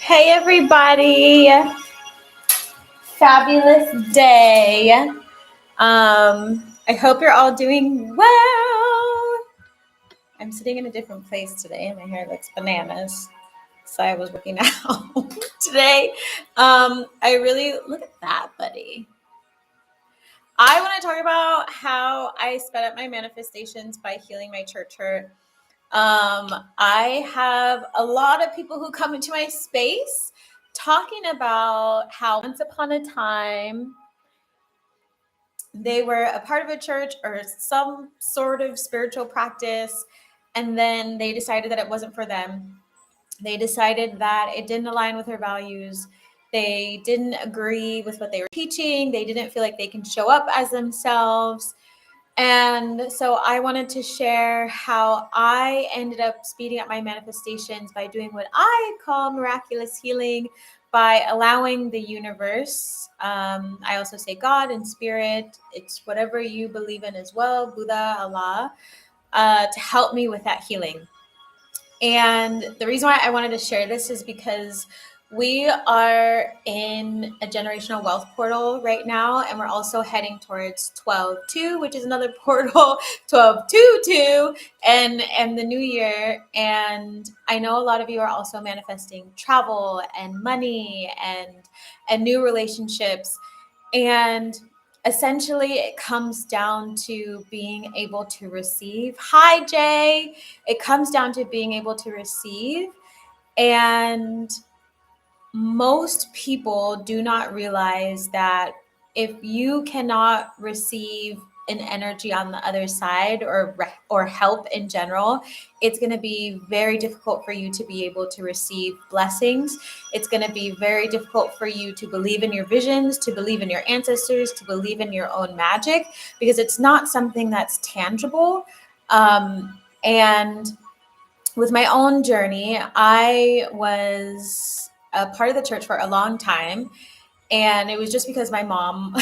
Hey everybody, fabulous day. I hope you're all doing well. I'm sitting in a different place today and my hair looks bananas. So I was working out today. I really look at that, buddy. I want to talk about how I sped up my manifestations by healing my church hurt. I have a lot of people who come into my space talking about how once upon a time they were a part of a church or some sort of spiritual practice, and then they decided that it wasn't for them. They decided that it didn't align with their values. They didn't agree with what they were teaching. They didn't feel like they can show up as themselves. And so I wanted to share how I ended up speeding up my manifestations by doing what I call miraculous healing, by allowing the universe, I also say God and spirit, it's whatever you believe in as well, Buddha, Allah, to help me with that healing. And the reason why I wanted to share this is because we are in a generational wealth portal right now, and we're also heading towards 12/2, which is another portal, 12/2/2, and the new year. And I know a lot of you are also manifesting travel and money and new relationships. And essentially, it comes down to being able to receive. Hi, Jay. It comes down to being able to receive. And most people do not realize that if you cannot receive an energy on the other side or help in general, it's going to be very difficult for you to be able to receive blessings. It's going to be very difficult for you to believe in your visions, to believe in your ancestors, to believe in your own magic, because it's not something that's tangible. And with my own journey, I was a part of the church for a long time. And it was just because my mom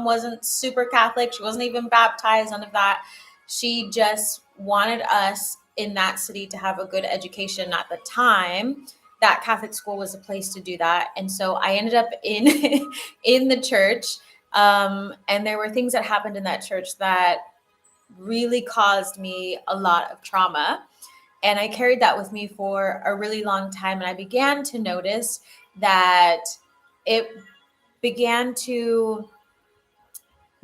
wasn't super Catholic. She wasn't even baptized, none of that. She just wanted us in that city to have a good education at the time. That Catholic school was a place to do that. And so I ended up in in the church. And there were things that happened in that church that really caused me a lot of trauma. And I carried that with me for a really long time. And I began to notice that it began to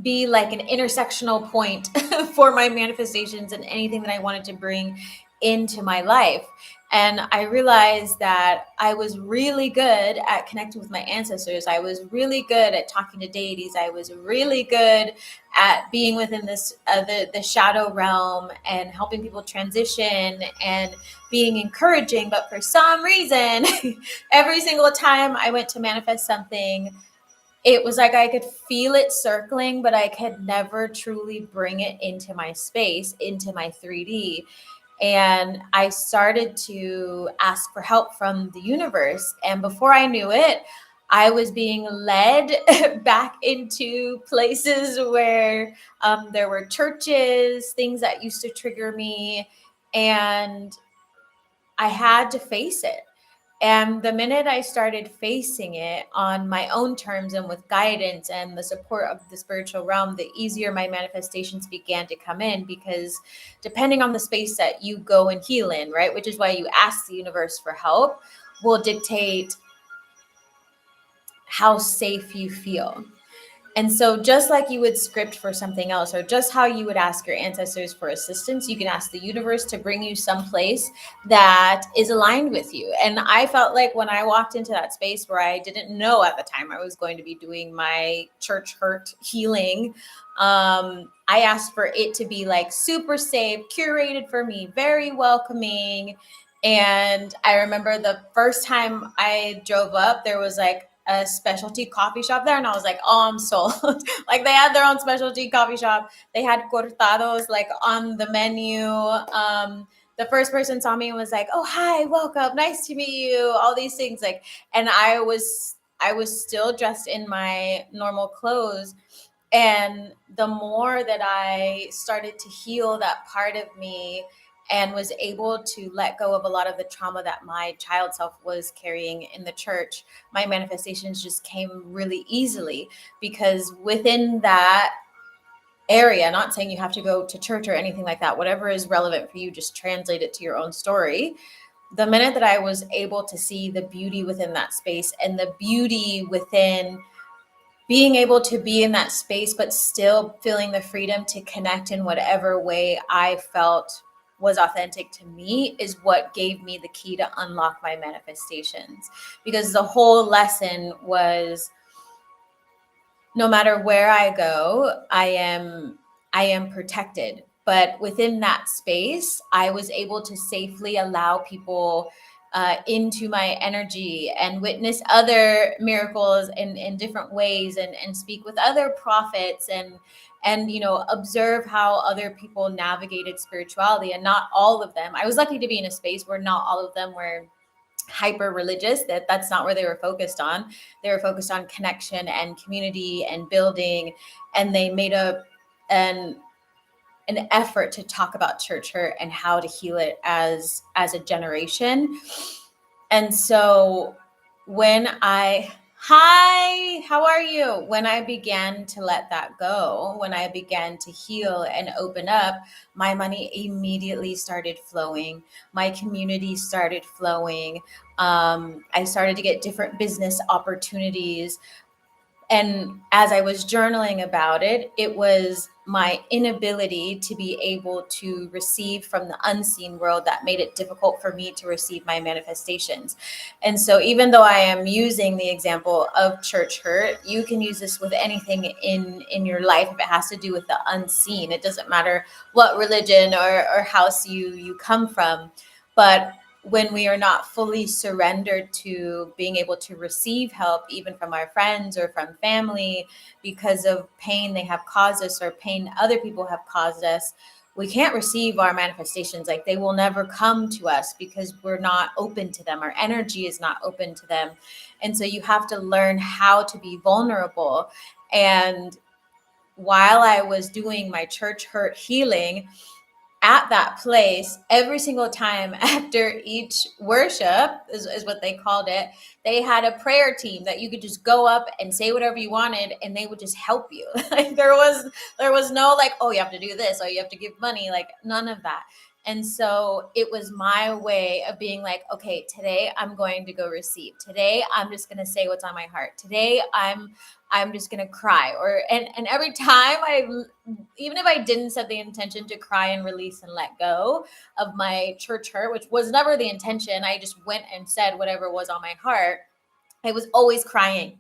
be like an intersectional point for my manifestations and anything that I wanted to bring into my life. And I realized that I was really good at connecting with my ancestors. I was really good at talking to deities. I was really good at being within this the shadow realm and helping people transition and being encouraging. But for some reason, every single time I went to manifest something, it was like I could feel it circling, but I could never truly bring it into my space, into my 3D. And I started to ask for help from the universe. And before I knew it, I was being led back into places where there were churches, things that used to trigger me. And I had to face it. And the minute I started facing it on my own terms and with guidance and the support of the spiritual realm, the easier my manifestations began to come in, because depending on the space that you go and heal in, right, which is why you ask the universe for help, will dictate how safe you feel. And so just like you would script for something else, or just how you would ask your ancestors for assistance, you can ask the universe to bring you someplace that is aligned with you. And I felt like when I walked into that space where I didn't know at the time I was going to be doing my church hurt healing, I asked for it to be like super safe, curated for me, very welcoming. And I remember the first time I drove up, there was like a specialty coffee shop there, and I was like, oh, I'm sold. Like, they had their own specialty coffee shop. They had cortados like on the menu. The first person saw me and was like, oh, hi, welcome, nice to meet you, all these things. Like, and I was still dressed in my normal clothes. And the more that I started to heal that part of me and was able to let go of a lot of the trauma that my child self was carrying in the church, my manifestations just came really easily, because within that area, not saying you have to go to church or anything like that, whatever is relevant for you, just translate it to your own story. The minute that I was able to see the beauty within that space, and the beauty within being able to be in that space, but still feeling the freedom to connect in whatever way I felt was authentic to me, is what gave me the key to unlock my manifestations. Because the whole lesson was, no matter where I go, I am protected. But within that space, I was able to safely allow people into my energy, and witness other miracles in different ways, and speak with other prophets, and observe how other people navigated spirituality. And not all of them, I was lucky to be in a space where not all of them were hyper religious. That's not where they were focused on. They were focused on connection and community and building, and they made an an effort to talk about church hurt and how to heal it as a generation. And so when I hi, how are you? When I began to let that go, when I began to heal and open up, my money immediately started flowing. My community started flowing. I started to get different business opportunities. And as I was journaling about it, it was my inability to be able to receive from the unseen world that made it difficult for me to receive my manifestations. And so, even though I am using the example of church hurt, you can use this with anything in your life if it has to do with the unseen. It doesn't matter what religion or house you come from, but when we are not fully surrendered to being able to receive help, even from our friends or from family, because of pain they have caused us or pain other people have caused us, we can't receive our manifestations. Like, they will never come to us because we're not open to them. Our energy is not open to them. And so you have to learn how to be vulnerable. And while I was doing my church hurt healing, at that place, every single time after each worship is what they called it, they had a prayer team that you could just go up and say whatever you wanted, and they would just help you. Like, there was no like, oh, you have to do this, or you have to give money, like none of that. And so it was my way of being like, okay, today I'm going to go receive. Today I'm just going to say what's on my heart. Today I'm just going to cry. Or and every time even if I didn't set the intention to cry and release and let go of my church hurt, which was never the intention, I just went and said whatever was on my heart. I was always crying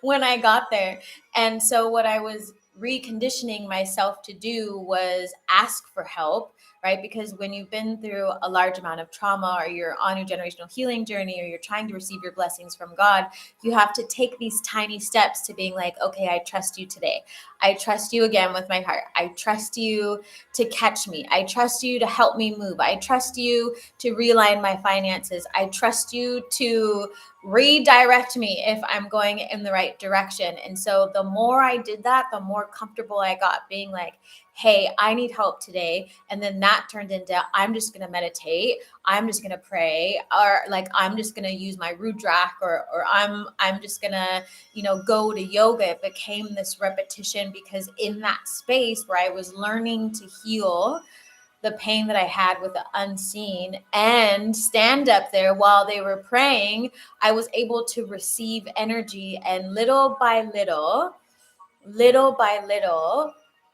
when I got there. And so what I was reconditioning myself to do was ask for help, right? Because when you've been through a large amount of trauma, or you're on your generational healing journey, or you're trying to receive your blessings from God, you have to take these tiny steps to being like, okay, I trust you today. I trust you again with my heart. I trust you to catch me. I trust you to help me move. I trust you to realign my finances. I trust you to redirect me if I'm going in the right direction. And so the more I did that, the more comfortable I got being like, hey, I need help today. And then that turned into, I'm just going to meditate. I'm just going to pray, or like, I'm just going to use my Rudrak, or I'm just going to, go to yoga. It became this repetition, because in that space where I was learning to heal the pain that I had with the unseen and stand up there while they were praying, I was able to receive energy. And little by little,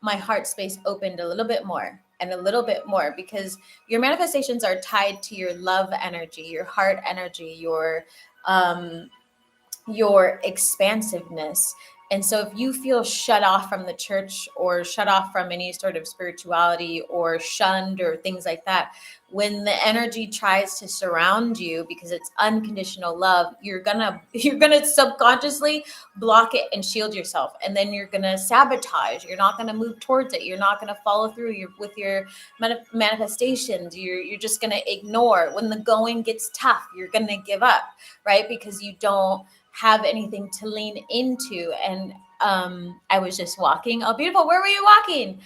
my heart space opened a little bit more and a little bit more, because your manifestations are tied to your love energy, your heart energy, your expansiveness. And so if you feel shut off from the church, or shut off from any sort of spirituality, or shunned, or things like that, when the energy tries to surround you because it's unconditional love, you're gonna subconsciously block it and shield yourself. And then you're gonna sabotage. You're not gonna move towards it. You're not gonna follow through with your manifestations. You're just gonna ignore. When the going gets tough, you're gonna give up, right? Because you don't have anything to lean into. And I was just walking. Oh, beautiful. Where were you walking?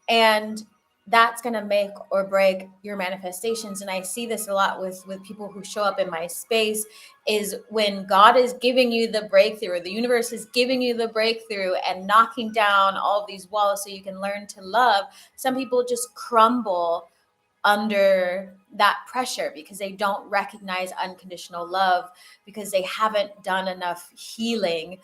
And that's going to make or break your manifestations. And I see this a lot with people who show up in my space, is when God is giving you the breakthrough, or the universe is giving you the breakthrough and knocking down all of these walls so you can learn to love, some people just crumble under that pressure because they don't recognize unconditional love, because they haven't done enough healing.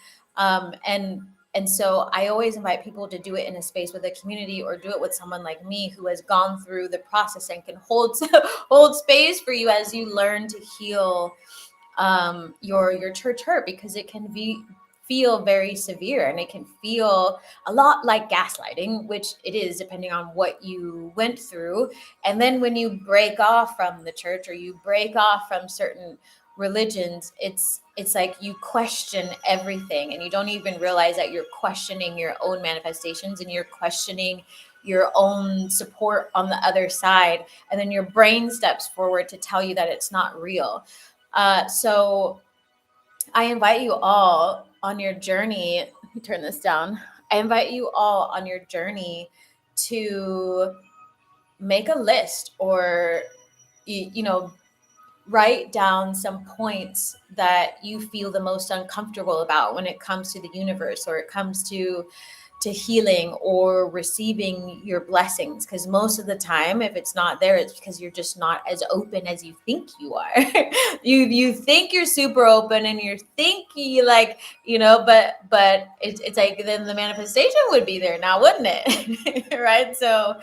And so I always invite people to do it in a space with a community, or do it with someone like me who has gone through the process and can hold hold space for you as you learn to heal your church hurt, because it can feel very severe, and it can feel a lot like gaslighting, which it is depending on what you went through. And then when you break off from the church, or you break off from certain religions, it's like you question everything, and you don't even realize that you're questioning your own manifestations, and you're questioning your own support on the other side, and then your brain steps forward to tell you that it's not real. So I invite you all on your journey. Let me turn this down. I invite you all on your journey to make a list, or, you know, write down some points that you feel the most uncomfortable about when it comes to the universe, or it comes to healing or receiving your blessings. Because most of the time, if it's not there, it's because you're just not as open as you think you are. You think you're super open, and you think you like, but it's like, then the manifestation would be there now, wouldn't it? Right? So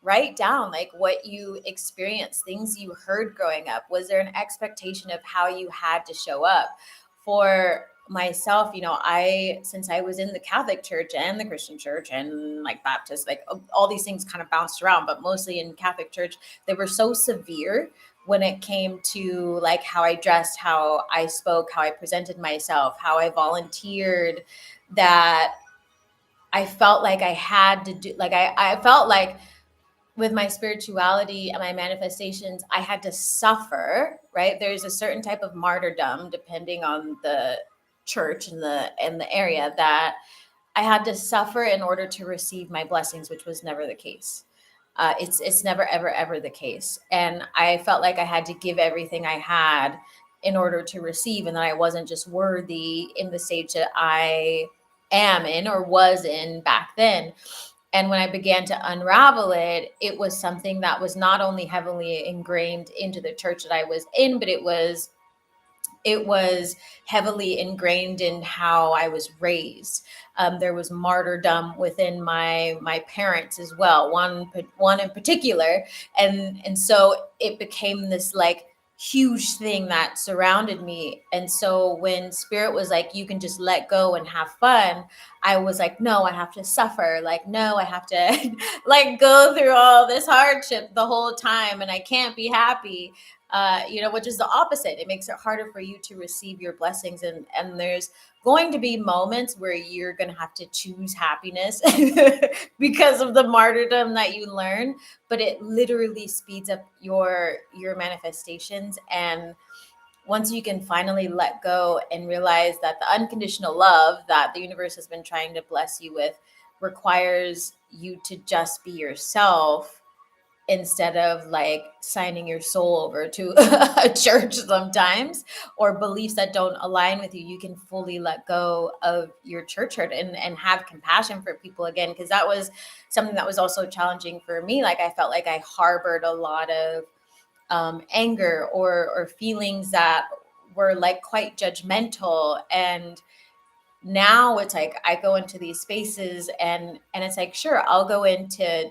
write down like what you experienced, things you heard growing up. Was there an expectation of how you had to show up? For myself, since I was in the Catholic Church and the Christian Church and like Baptist, like all these things kind of bounced around, but mostly in Catholic Church, they were so severe when it came to like how I dressed, how I spoke, how I presented myself, how I volunteered, that I felt like I had to do, like I felt like with my spirituality and my manifestations, I had to suffer, right? There's a certain type of martyrdom depending on the church and the area, that I had to suffer in order to receive my blessings, which was never the case. It's never ever the case. And I felt like I had to give everything I had in order to receive, and that I wasn't just worthy in the stage that I am in or was in back then. And when I began to unravel it, it was something that was not only heavily ingrained into the church that I was in, but it was heavily ingrained in how I was raised. There was martyrdom within my parents as well, one in particular, and so it became this like huge thing that surrounded me. And so when Spirit was like, you can just let go and have fun, I was like, no, I have to suffer. Like, no, I have to like go through all this hardship the whole time, and I can't be happy. Which is the opposite. It makes it harder for you to receive your blessings. And there's going to be moments where you're going to have to choose happiness because of the martyrdom that you learn, but it literally speeds up your manifestations. And once you can finally let go and realize that the unconditional love that the universe has been trying to bless you with requires you to just be yourself, instead of like signing your soul over to a church sometimes, or beliefs that don't align with you, you can fully let go of your church hurt and have compassion for people again. Because that was something that was also challenging for me. Like I felt like I harbored a lot of anger or feelings that were like quite judgmental. And now it's like I go into these spaces, and it's like, sure, I'll go into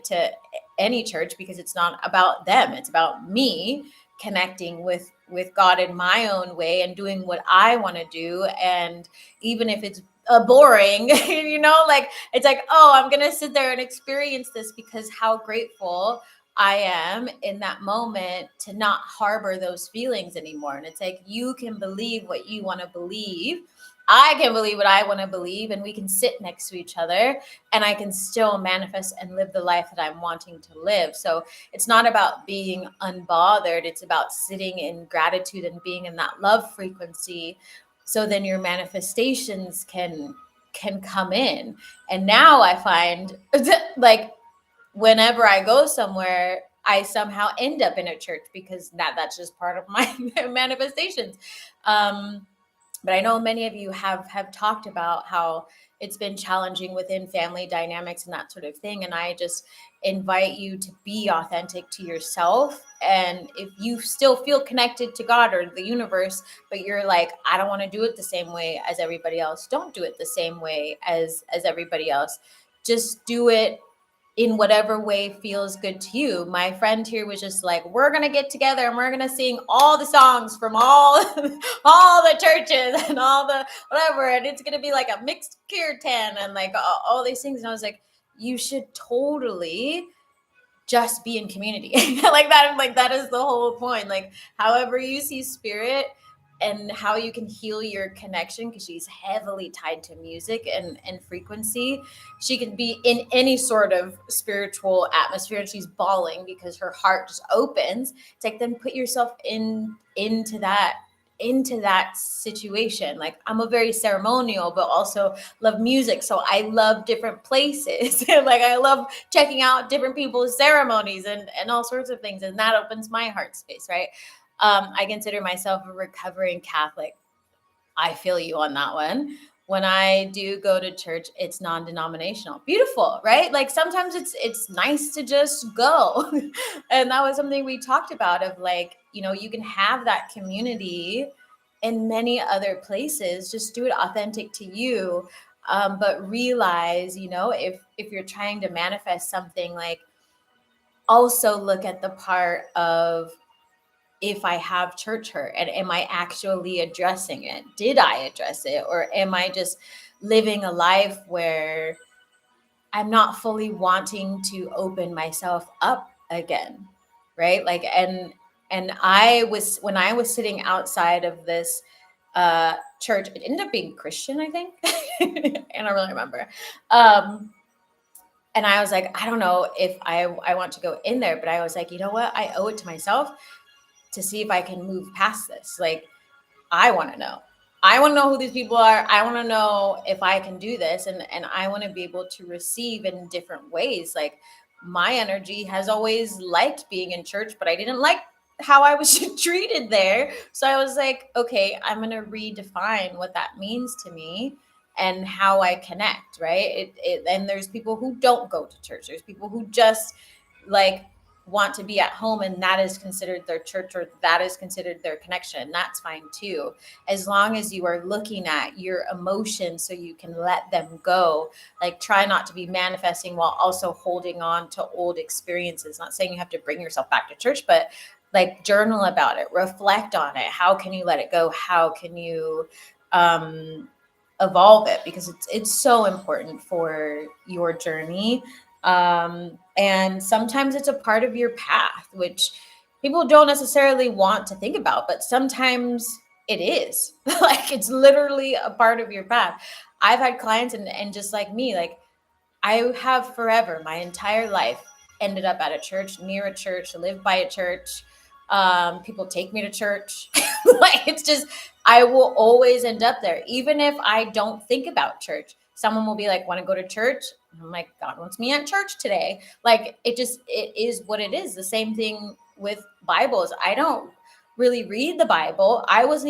any church, because it's not about them, it's about me connecting with God in my own way and doing what I want to do. And even if it's boring, like it's like, oh, I'm gonna sit there and experience this, because how grateful I am in that moment to not harbor those feelings anymore. And it's like, you can believe what you want to believe, I can believe what I want to believe, and we can sit next to each other, and I can still manifest and live the life that I'm wanting to live. So it's not about being unbothered. It's about sitting in gratitude and being in that love frequency. So then your manifestations can come in. And now I find like whenever I go somewhere, I somehow end up in a church because that's just part of my manifestations. Um, but I know many of you have talked about how it's been challenging within family dynamics and that sort of thing. And I just invite you to be authentic to yourself. And if you still feel connected to God or the universe, but you're like, I don't want to do it the same way as everybody else, don't do it the same way as everybody else. Just do it in whatever way feels good to you. My friend here was just like, we're gonna get together and we're gonna sing all the songs from all all the churches and all the whatever, and it's gonna be like a mixed kirtan and like all these things. And I was like, you should totally just be in community. Like that is the whole point. Like however you see spirit and how you can heal your connection, because she's heavily tied to music and frequency. She can be in any sort of spiritual atmosphere and she's bawling because her heart just opens. It's like, then put yourself into that situation. Like, I'm a very ceremonial but also love music, so I love different places. Like I love checking out different people's ceremonies and all sorts of things, and that opens my heart space, right? I consider myself a recovering Catholic. I feel you on that one. When I do go to church, it's non-denominational. Beautiful, right? Like sometimes it's nice to just go. And that was something we talked about, of like, you can have that community in many other places. Just do it authentic to you. But realize, if you're trying to manifest something, like also look at the part of, if I have church hurt, and am I actually addressing it? Did I address it? Or am I just living a life where I'm not fully wanting to open myself up again? Right. Like, and when I was sitting outside of this church, it ended up being Christian, I think. I don't really remember. And I was like, I don't know if I want to go in there, but I was like, you know what? I owe it to myself to see if I can move past this. Like, I want to know. I want to know who these people are. I want to know if I can do this. And I want to be able to receive in different ways. Like, my energy has always liked being in church, but I didn't like how I was treated there. So I was like, okay, I'm going to redefine what that means to me and how I connect, right? And there's people who don't go to church. There's people who just like want to be at home, and that is considered their church, or that is considered their connection. That's fine too, as long as you are looking at your emotions so you can let them go. Like, try not to be manifesting while also holding on to old experiences. Not saying you have to bring yourself back to church, but like, journal about it, reflect on it. How can you let it go? How can you evolve it? Because it's so important for your journey. And sometimes it's a part of your path, which people don't necessarily want to think about, but sometimes it is. Like, it's literally a part of your path. I've had clients, and just like me, like, I have forever, my entire life, ended up at a church, near a church, lived by a church. People take me to church. Like, it's just, I will always end up there. Even if I don't think about church, someone will be like, want to go to church? And I'm like, God wants me at church today. Like, it is what it is. The same thing with Bibles. I don't really read the Bible. I was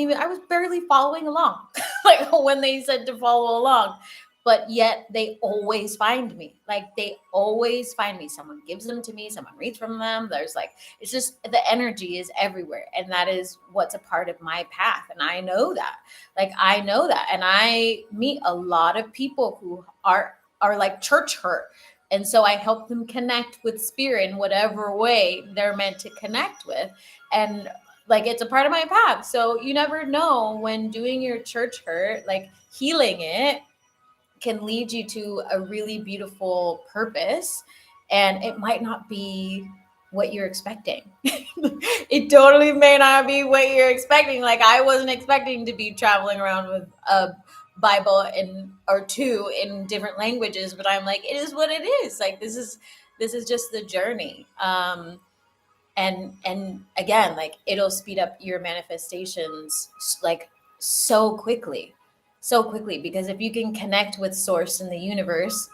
barely following along. Like, when they said to follow along, but yet they always find me. Like, they always find me. Someone gives them to me, someone reads from them. There's like, it's just, the energy is everywhere. And that is what's a part of my path. And I know that. Like, I know that. And I meet a lot of people who are like church hurt. And so I help them connect with spirit in whatever way they're meant to connect with. And like, it's a part of my path. So you never know when doing your church hurt, like healing it, can lead you to a really beautiful purpose, and it might not be what you're expecting. It totally may not be what you're expecting. Like, I wasn't expecting to be traveling around with a Bible or two in different languages, but I'm like, it is what it is. Like, this is just the journey. And again, like, it'll speed up your manifestations like so quickly, because if you can connect with source in the universe,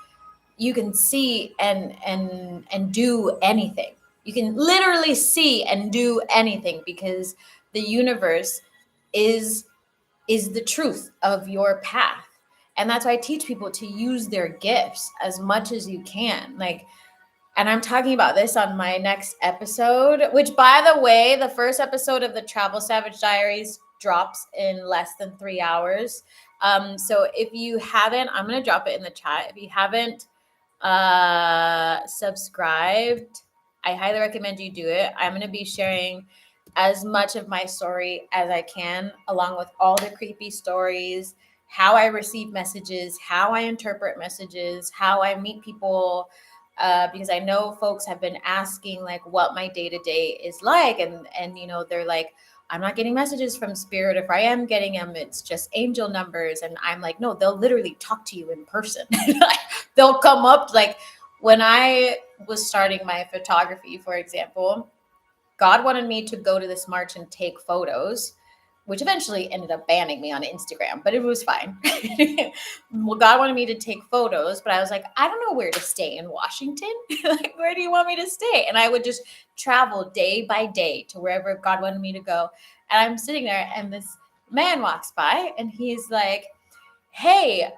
you can see and do anything. You can literally see and do anything because the universe is the truth of your path. And that's why I teach people to use their gifts as much as you can. Like, and I'm talking about this on my next episode, which, by the way, the first episode of the Travel Savage Diaries drops in less than 3 hours. So if you haven't, I'm going to drop it in the chat. If you haven't subscribed, I highly recommend you do it. I'm going to be sharing as much of my story as I can, along with all the creepy stories, how I receive messages, how I interpret messages, how I meet people, because I know folks have been asking like what my day-to-day is like, and you know, they're like, I'm not getting messages from spirit. If I am getting them, it's just angel numbers. And I'm like, no, they'll literally talk to you in person. They'll come up. Like, when I was starting my photography, for example, God wanted me to go to this march and take photos, which eventually ended up banning me on Instagram, but it was fine. Well, God wanted me to take photos, but I was like, I don't know where to stay in Washington. Like, where do you want me to stay? And I would just travel day by day to wherever God wanted me to go. And I'm sitting there, and this man walks by, and he's like, hey,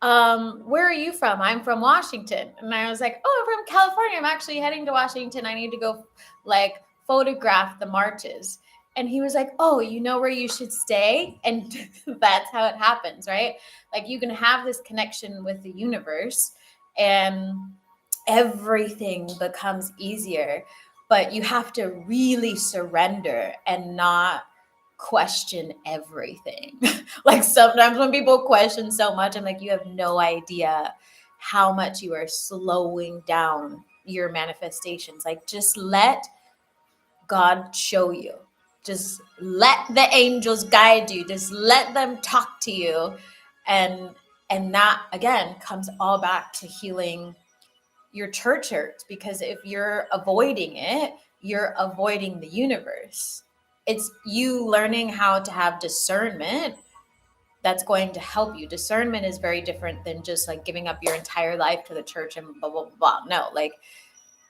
where are you from? I'm from Washington. And I was like, oh, I'm from California. I'm actually heading to Washington. I need to go like photograph the marches. And he was like, oh, you know where you should stay? And that's how it happens, right? Like, you can have this connection with the universe and everything becomes easier, but you have to really surrender and not question everything. Like, sometimes when people question so much, I'm like, you have no idea how much you are slowing down your manifestations. Like, just let God show you. Just let the angels guide you. Just let them talk to you. And that again comes all back to healing your church hurts, because if you're avoiding it, you're avoiding the universe. It's you learning how to have discernment that's going to help you. Discernment is very different than just like giving up your entire life to the church and blah, blah, blah. No, like,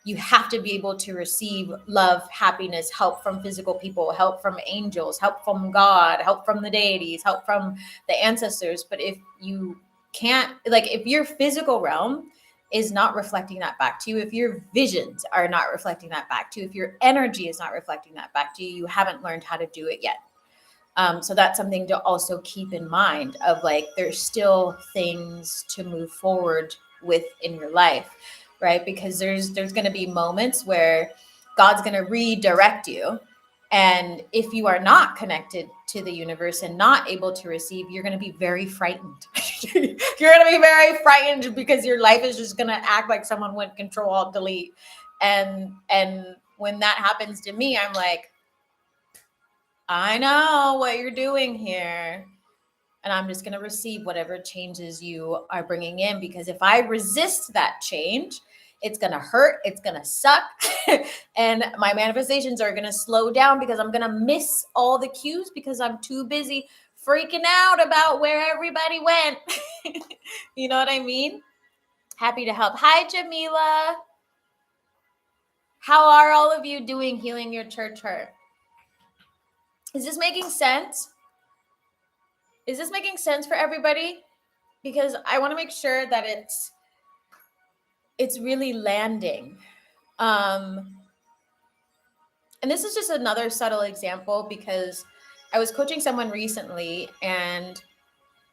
you have to be able to receive love, happiness, help from physical people, help from angels, help from God, help from the deities, help from the ancestors. But if you can't, like, if your physical realm is not reflecting that back to you, if your visions are not reflecting that back to you, if your energy is not reflecting that back to you, you haven't learned how to do it yet. So that's something to also keep in mind, of like, there's still things to move forward with in your life, right? Because there's going to be moments where God's going to redirect you. And if you are not connected to the universe and not able to receive, you're going to be very frightened. You're going to be very frightened because your life is just going to act like someone went Control Alt Delete. And when that happens to me, I'm like, I know what you're doing here. And I'm just going to receive whatever changes you are bringing in. Because if I resist that change, it's going to hurt. It's going to suck. And my manifestations are going to slow down because I'm going to miss all the cues because I'm too busy freaking out about where everybody went. You know what I mean? Happy to help. Hi, Jamila. How are all of you doing healing your church hurt? Is this making sense? Is this making sense for everybody? Because I want to make sure that it's really landing. And this is just another subtle example, because I was coaching someone recently, and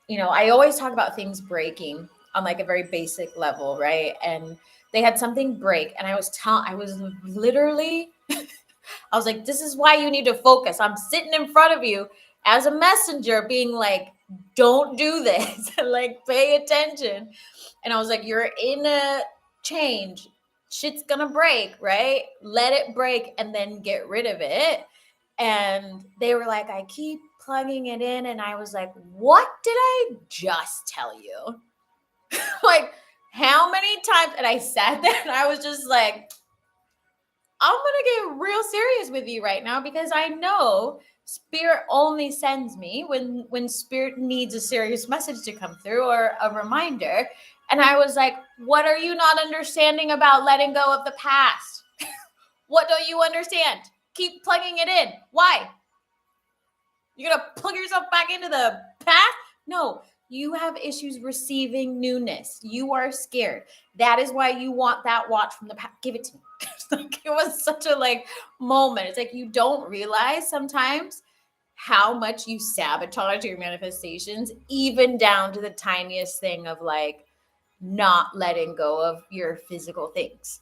you know, I always talk about things breaking on like a very basic level, right? And they had something break, and I was literally I was like, this is why you need to focus. I'm sitting in front of you as a messenger being like, don't do this. Like, pay attention. And I was like, you're in a change. Shit's going to break, right? Let it break and then get rid of it. And they were like, I keep plugging it in. And I was like, what did I just tell you? Like, how many times? And I sat there and I was just like, I'm going to get real serious with you right now, because I know spirit only sends me when spirit needs a serious message to come through, or a reminder. And I was like, what are you not understanding about letting go of the past? What don't you understand? Keep plugging it in. Why? You're going to plug yourself back into the past? No, you have issues receiving newness. You are scared. That is why you want that watch from the past. Give it to me. It was such a moment. It's like you don't realize sometimes how much you sabotage your manifestations, even down to the tiniest thing of not letting go of your physical things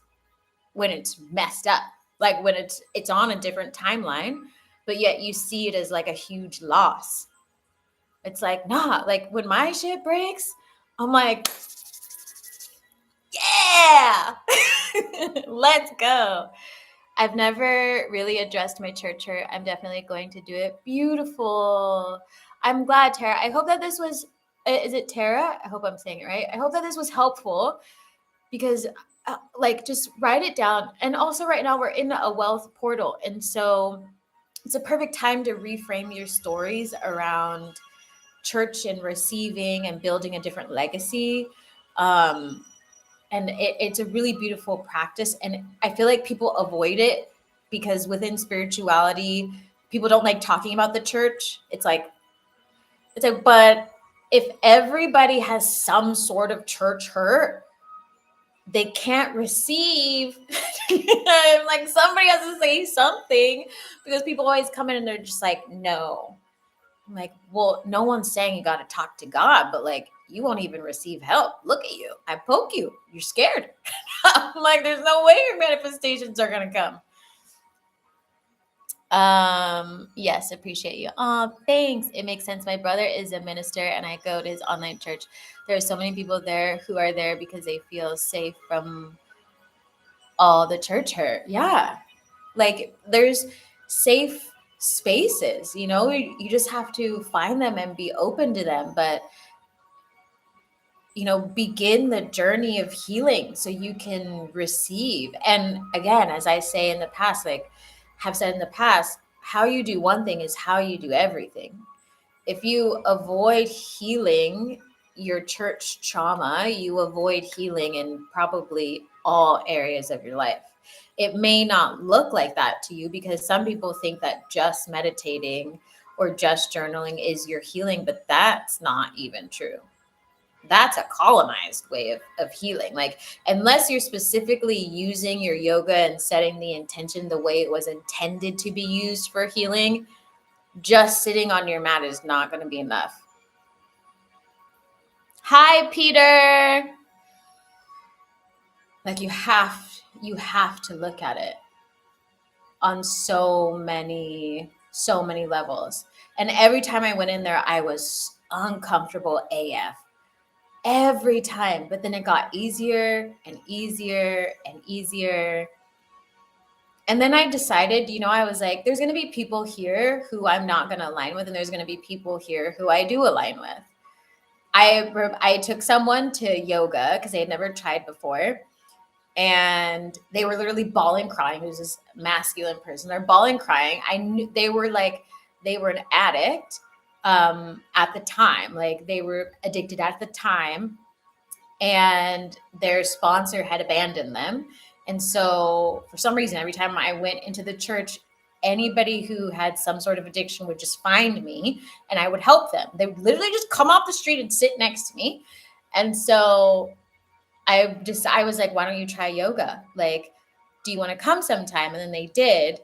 when it's messed up, when it's on a different timeline, but yet you see it as a huge loss. It's nah, when my shit breaks, I'm like, yeah, let's go. I've never really addressed my church hurt. I'm definitely going to do it. Beautiful. I'm glad, Tara. I hope that this was, is it Tara? I hope I'm saying it right. I hope that this was helpful because just write it down. And also right now we're in a wealth portal. And so it's a perfect time to reframe your stories around church and receiving and building a different legacy. And it's a really beautiful practice. And I feel like people avoid it because within spirituality, people don't like talking about the church. It's like, but if everybody has some sort of church hurt, they can't receive. Somebody has to say something because people always come in and they're just like, no. I'm like, well, no one's saying you got to talk to God, but you won't even receive help. Look at you. I poke you. You're scared. I'm like, there's no way your manifestations are going to come. Yes, appreciate you. Oh, thanks. It makes sense. My brother is a minister and I go to his online church. There are so many people there who are there because they feel safe from all the church hurt. Yeah. There's safe spaces, you just have to find them and be open to them. But, begin the journey of healing so you can receive. And again, as I say in the past, have said in the past, how you do one thing is how you do everything. If you avoid healing your church trauma, you avoid healing in probably all areas of your life. It may not look like that to you because some people think that just meditating or just journaling is your healing, but that's not even true. That's a colonized way of healing. Unless you're specifically using your yoga and setting the intention the way it was intended to be used for healing, just sitting on your mat is not going to be enough. Hi, Peter. You have to look at it on so many levels. And every time I went in there, I was uncomfortable AF. Every time. But then it got easier and easier and easier. And then I decided, I was like, there's going to be people here who I'm not going to align with. And there's going to be people here who I do align with. I took someone to yoga because they had never tried before. And they were literally bawling, crying. It was this masculine person. They're bawling, crying. I knew they were an addict at the time. They were addicted at the time. And their sponsor had abandoned them. And so for some reason, every time I went into the church, anybody who had some sort of addiction would just find me and I would help them. They would literally just come off the street and sit next to me. And so I was like, why don't you try yoga? Do you want to come sometime? And then they did.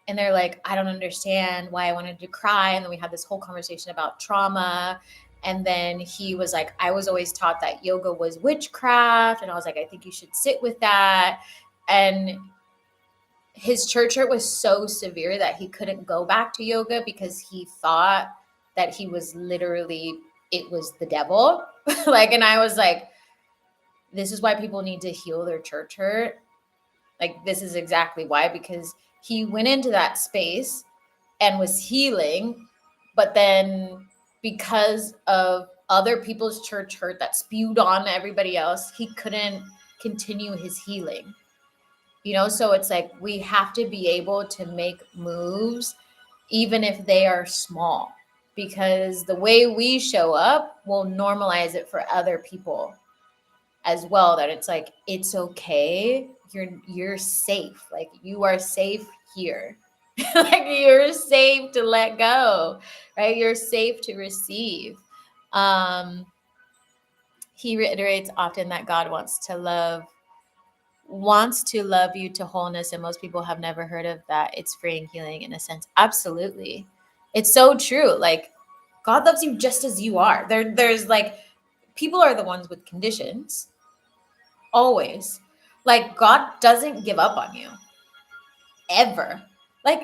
And they're like, I don't understand why I wanted to cry. And then we had this whole conversation about trauma. And then he was like, I was always taught that yoga was witchcraft. And I was like, I think you should sit with that. And his church hurt was so severe that he couldn't go back to yoga because he thought that he was it was the devil. And I was like, this is why people need to heal their church hurt. This is exactly why, because he went into that space and was healing, but then because of other people's church hurt that spewed on everybody else, he couldn't continue his healing. So it's we have to be able to make moves, even if they are small, because the way we show up will normalize it for other people. as well, that it's like, it's okay. You're safe. Like, you are safe here. Like, you're safe to let go, right? You're safe to receive. Um, he reiterates often that God wants to love you to wholeness, and most people have never heard of that. It's freeing, healing in a sense. Absolutely. It's so true. Like, God loves you just as you are. There's like, people are the ones with conditions. Always. Like, God doesn't give up on you. Ever. Like,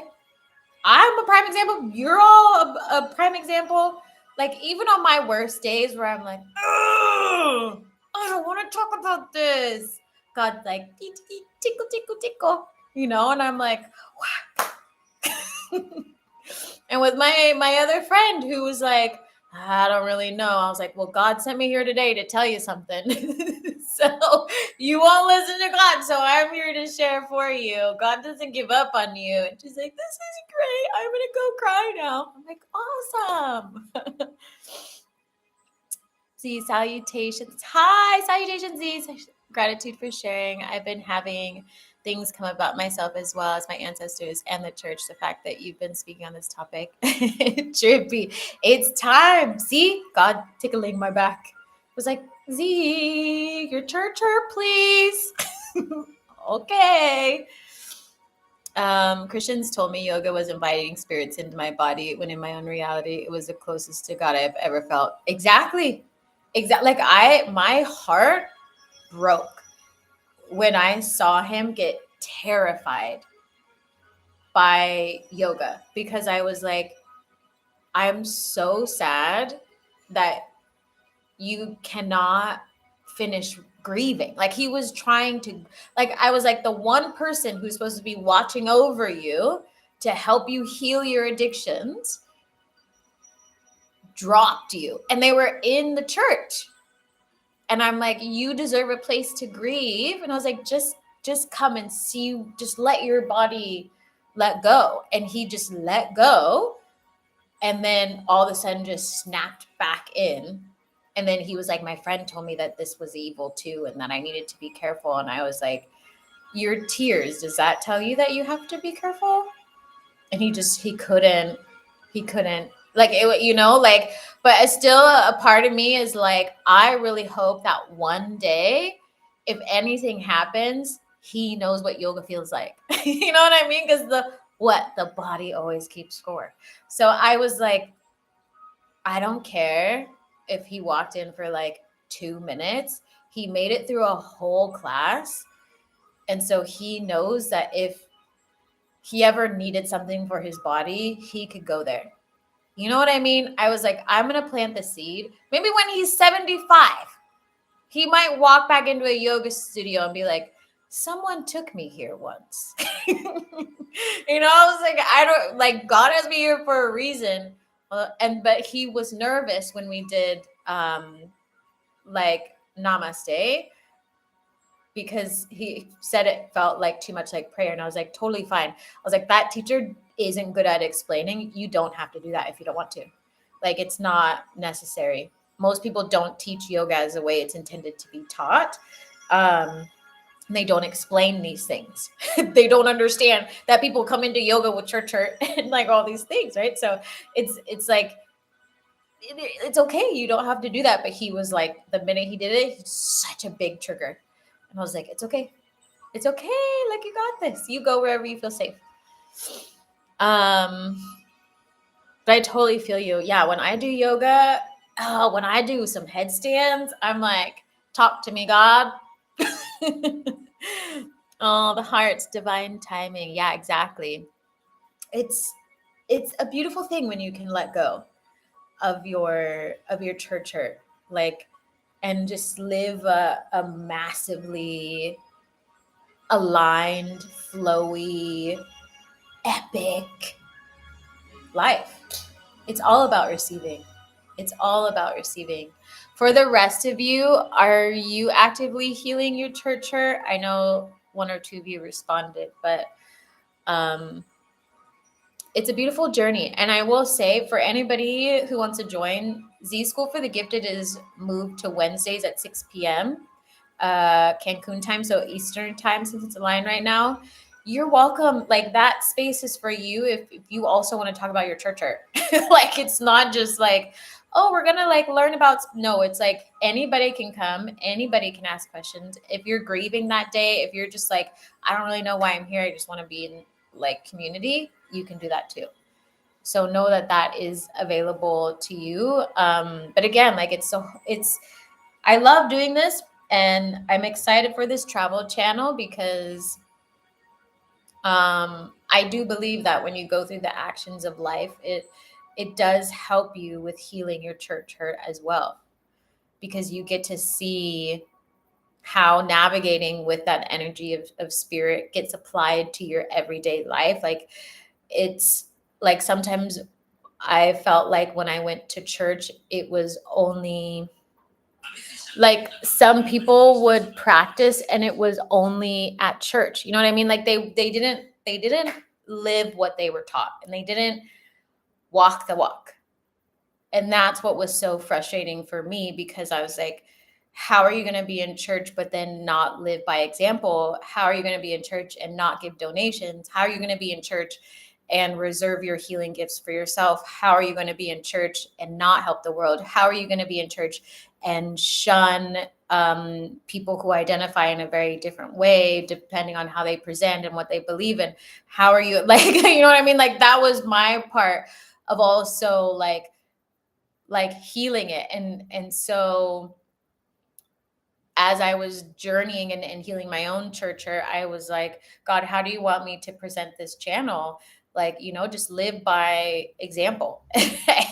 I'm a prime example. You're all a prime example. Like, even on my worst days where I'm like, "Ugh, I don't want to talk about this." God's like, tickle, tickle, tickle, and I'm like, and with my other friend who was like, I don't really know. I was like, well, God sent me here today to tell you something. So you won't listen to God. So I'm here to share for you. God doesn't give up on you. And she's like, this is great. I'm going to go cry now. I'm like, awesome. Z, salutations. Hi, salutations, Z. Gratitude for sharing. I've been having things come about myself as well as my ancestors and the church. The fact that you've been speaking on this topic, trippy. It's time. See, God tickling my back. Was like, Z, your church, please. Okay. Christians told me yoga was inviting spirits into my body, when in my own reality, it was the closest to God I've ever felt. Exactly. Like, my heart broke when I saw him get terrified by yoga, because I was like, I'm so sad that you cannot finish grieving. Like, he was trying to, like, I was like, the one person who's supposed to be watching over you to help you heal your addictions dropped you, and they were in the church. And I'm like, you deserve a place to grieve. And I was like, just come and see, just let your body let go. And he just let go. And then all of a sudden just snapped back in. And then he was like, my friend told me that this was evil too, and that I needed to be careful. And I was like, your tears, does that tell you that you have to be careful? And he couldn't, like, it, like, but it's still a part of me is like, I really hope that one day, if anything happens, he knows what yoga feels like. You know what I mean? Because the body always keeps score. So I was like, I don't care if he walked in for like 2 minutes. He made it through a whole class. And so he knows that if he ever needed something for his body, he could go there. You know what I mean? I was like, I'm going to plant the seed. Maybe when he's 75, he might walk back into a yoga studio and be like, someone took me here once. I was like, I don't, like, God has me here for a reason. But he was nervous when we did like namaste, because he said it felt like too much like prayer. And I was like, totally fine. I was like, that teacher isn't good at explaining. You don't have to do that if you don't want to. Like, it's not necessary. Most people don't teach yoga as a way it's intended to be taught. They don't explain these things. They don't understand that people come into yoga with church hurt and like all these things, right? So it's like, it's okay. You don't have to do that. But he was like, the minute he did it, he's such a big trigger. And I was like, it's okay. It's okay. Like, you got this. You go wherever you feel safe. But I totally feel you. Yeah. When I do yoga, when I do some headstands, I'm like, talk to me, God. Oh, the heart's divine timing. Yeah, exactly. It's a beautiful thing when you can let go of your church hurt, like, and just live a massively aligned, flowy, epic life. It's all about receiving. It's all about receiving. For the rest of you, are you actively healing your church hurt? I know one or two of you responded, but it's a beautiful journey. And I will say, for anybody who wants to join, Z School for the Gifted is moved to Wednesdays at 6 p.m. Cancun time, so Eastern time, since it's aligned right now, you're welcome. Like, that space is for you if you also want to talk about your church hurt. Like, it's not just like, oh, we're gonna like learn about, no, it's like anybody can come, anybody can ask questions. If you're grieving that day, if you're just like, I don't really know why I'm here, I just want to be in like community, you can do that too. So know that that is available to you. But again, like, it's I love doing this, and I'm excited for this travel channel because I do believe that when you go through the actions of life, it does help you with healing your church hurt as well, because you get to see how navigating with that energy of spirit gets applied to your everyday life. Like, it's like sometimes I felt like when I went to church, it was only like some people would practice and it was only at church. You know what I mean? Like, they didn't live what they were taught, and they didn't walk the walk. And that's what was so frustrating for me, because I was like, how are you going to be in church but then not live by example? How are you going to be in church and not give donations? How are you going to be in church and reserve your healing gifts for yourself? How are you going to be in church and not help the world? How are you going to be in church and shun people who identify in a very different way, depending on how they present and what they believe in? How are you, like, you know what I mean? Like, that was my part of also like healing it. And so as I was journeying and healing my own church hurt, I was like, God, how do you want me to present this channel? Like, just live by example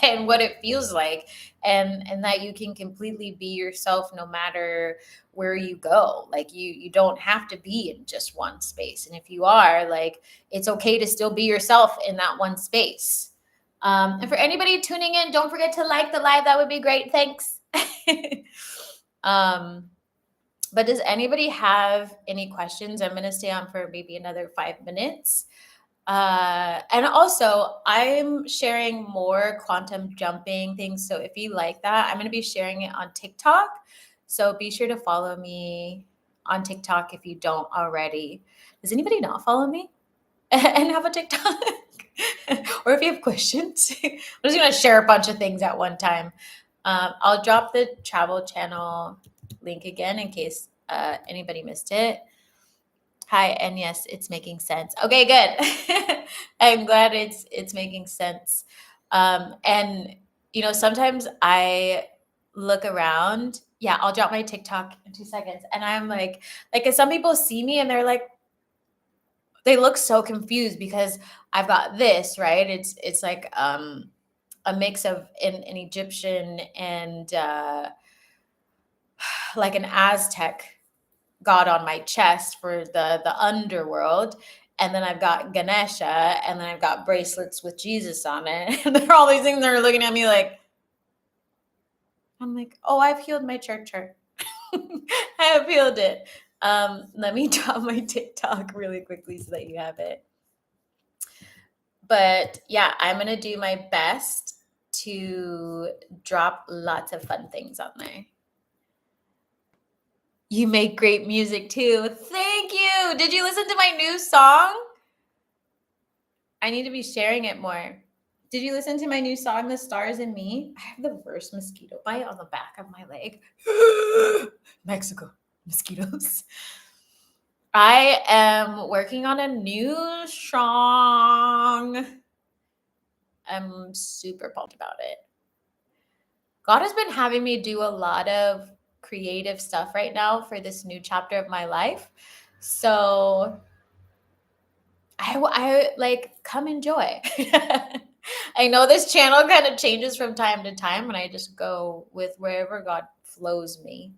and what it feels like, and that you can completely be yourself no matter where you go. Like, you don't have to be in just one space. And if you are, like, it's okay to still be yourself in that one space. And for anybody tuning in, don't forget to like the live. That would be great. Thanks. um, but does anybody have any questions? I'm going to stay on for maybe another 5 minutes. And also, I'm sharing more quantum jumping things. So if you like that, I'm going to be sharing it on TikTok. So be sure to follow me on TikTok if you don't already. Does anybody not follow me and have a TikTok? Or if you have questions, I'm just going to share a bunch of things at one time. I'll drop the travel channel link again in case anybody missed it. Hi, and yes, it's making sense. Okay, good. I'm glad it's making sense. And sometimes I look around. Yeah, I'll drop my TikTok in 2 seconds, and I'm like, if some people see me and they're like, they look so confused because I've got this, right? It's like a mix of an Egyptian and like an Aztec god on my chest for the underworld. And then I've got Ganesha, and then I've got bracelets with Jesus on it. And there are all these things that are looking at me like, I'm like, oh, I've healed my church hurt. I have healed it. Let me drop my TikTok really quickly so that you have it. But yeah, I'm going to do my best to drop lots of fun things on there. You make great music too. Thank you. Did you listen to my new song? I need to be sharing it more. Did you listen to my new song, The Stars and Me? I have the worst mosquito bite on the back of my leg. Mexico, mosquitoes. I am working on a new song. I'm super pumped about it. God has been having me do a lot of creative stuff right now for this new chapter of my life. So I like, come enjoy. I know this channel kind of changes from time to time, and I just go with wherever God flows me.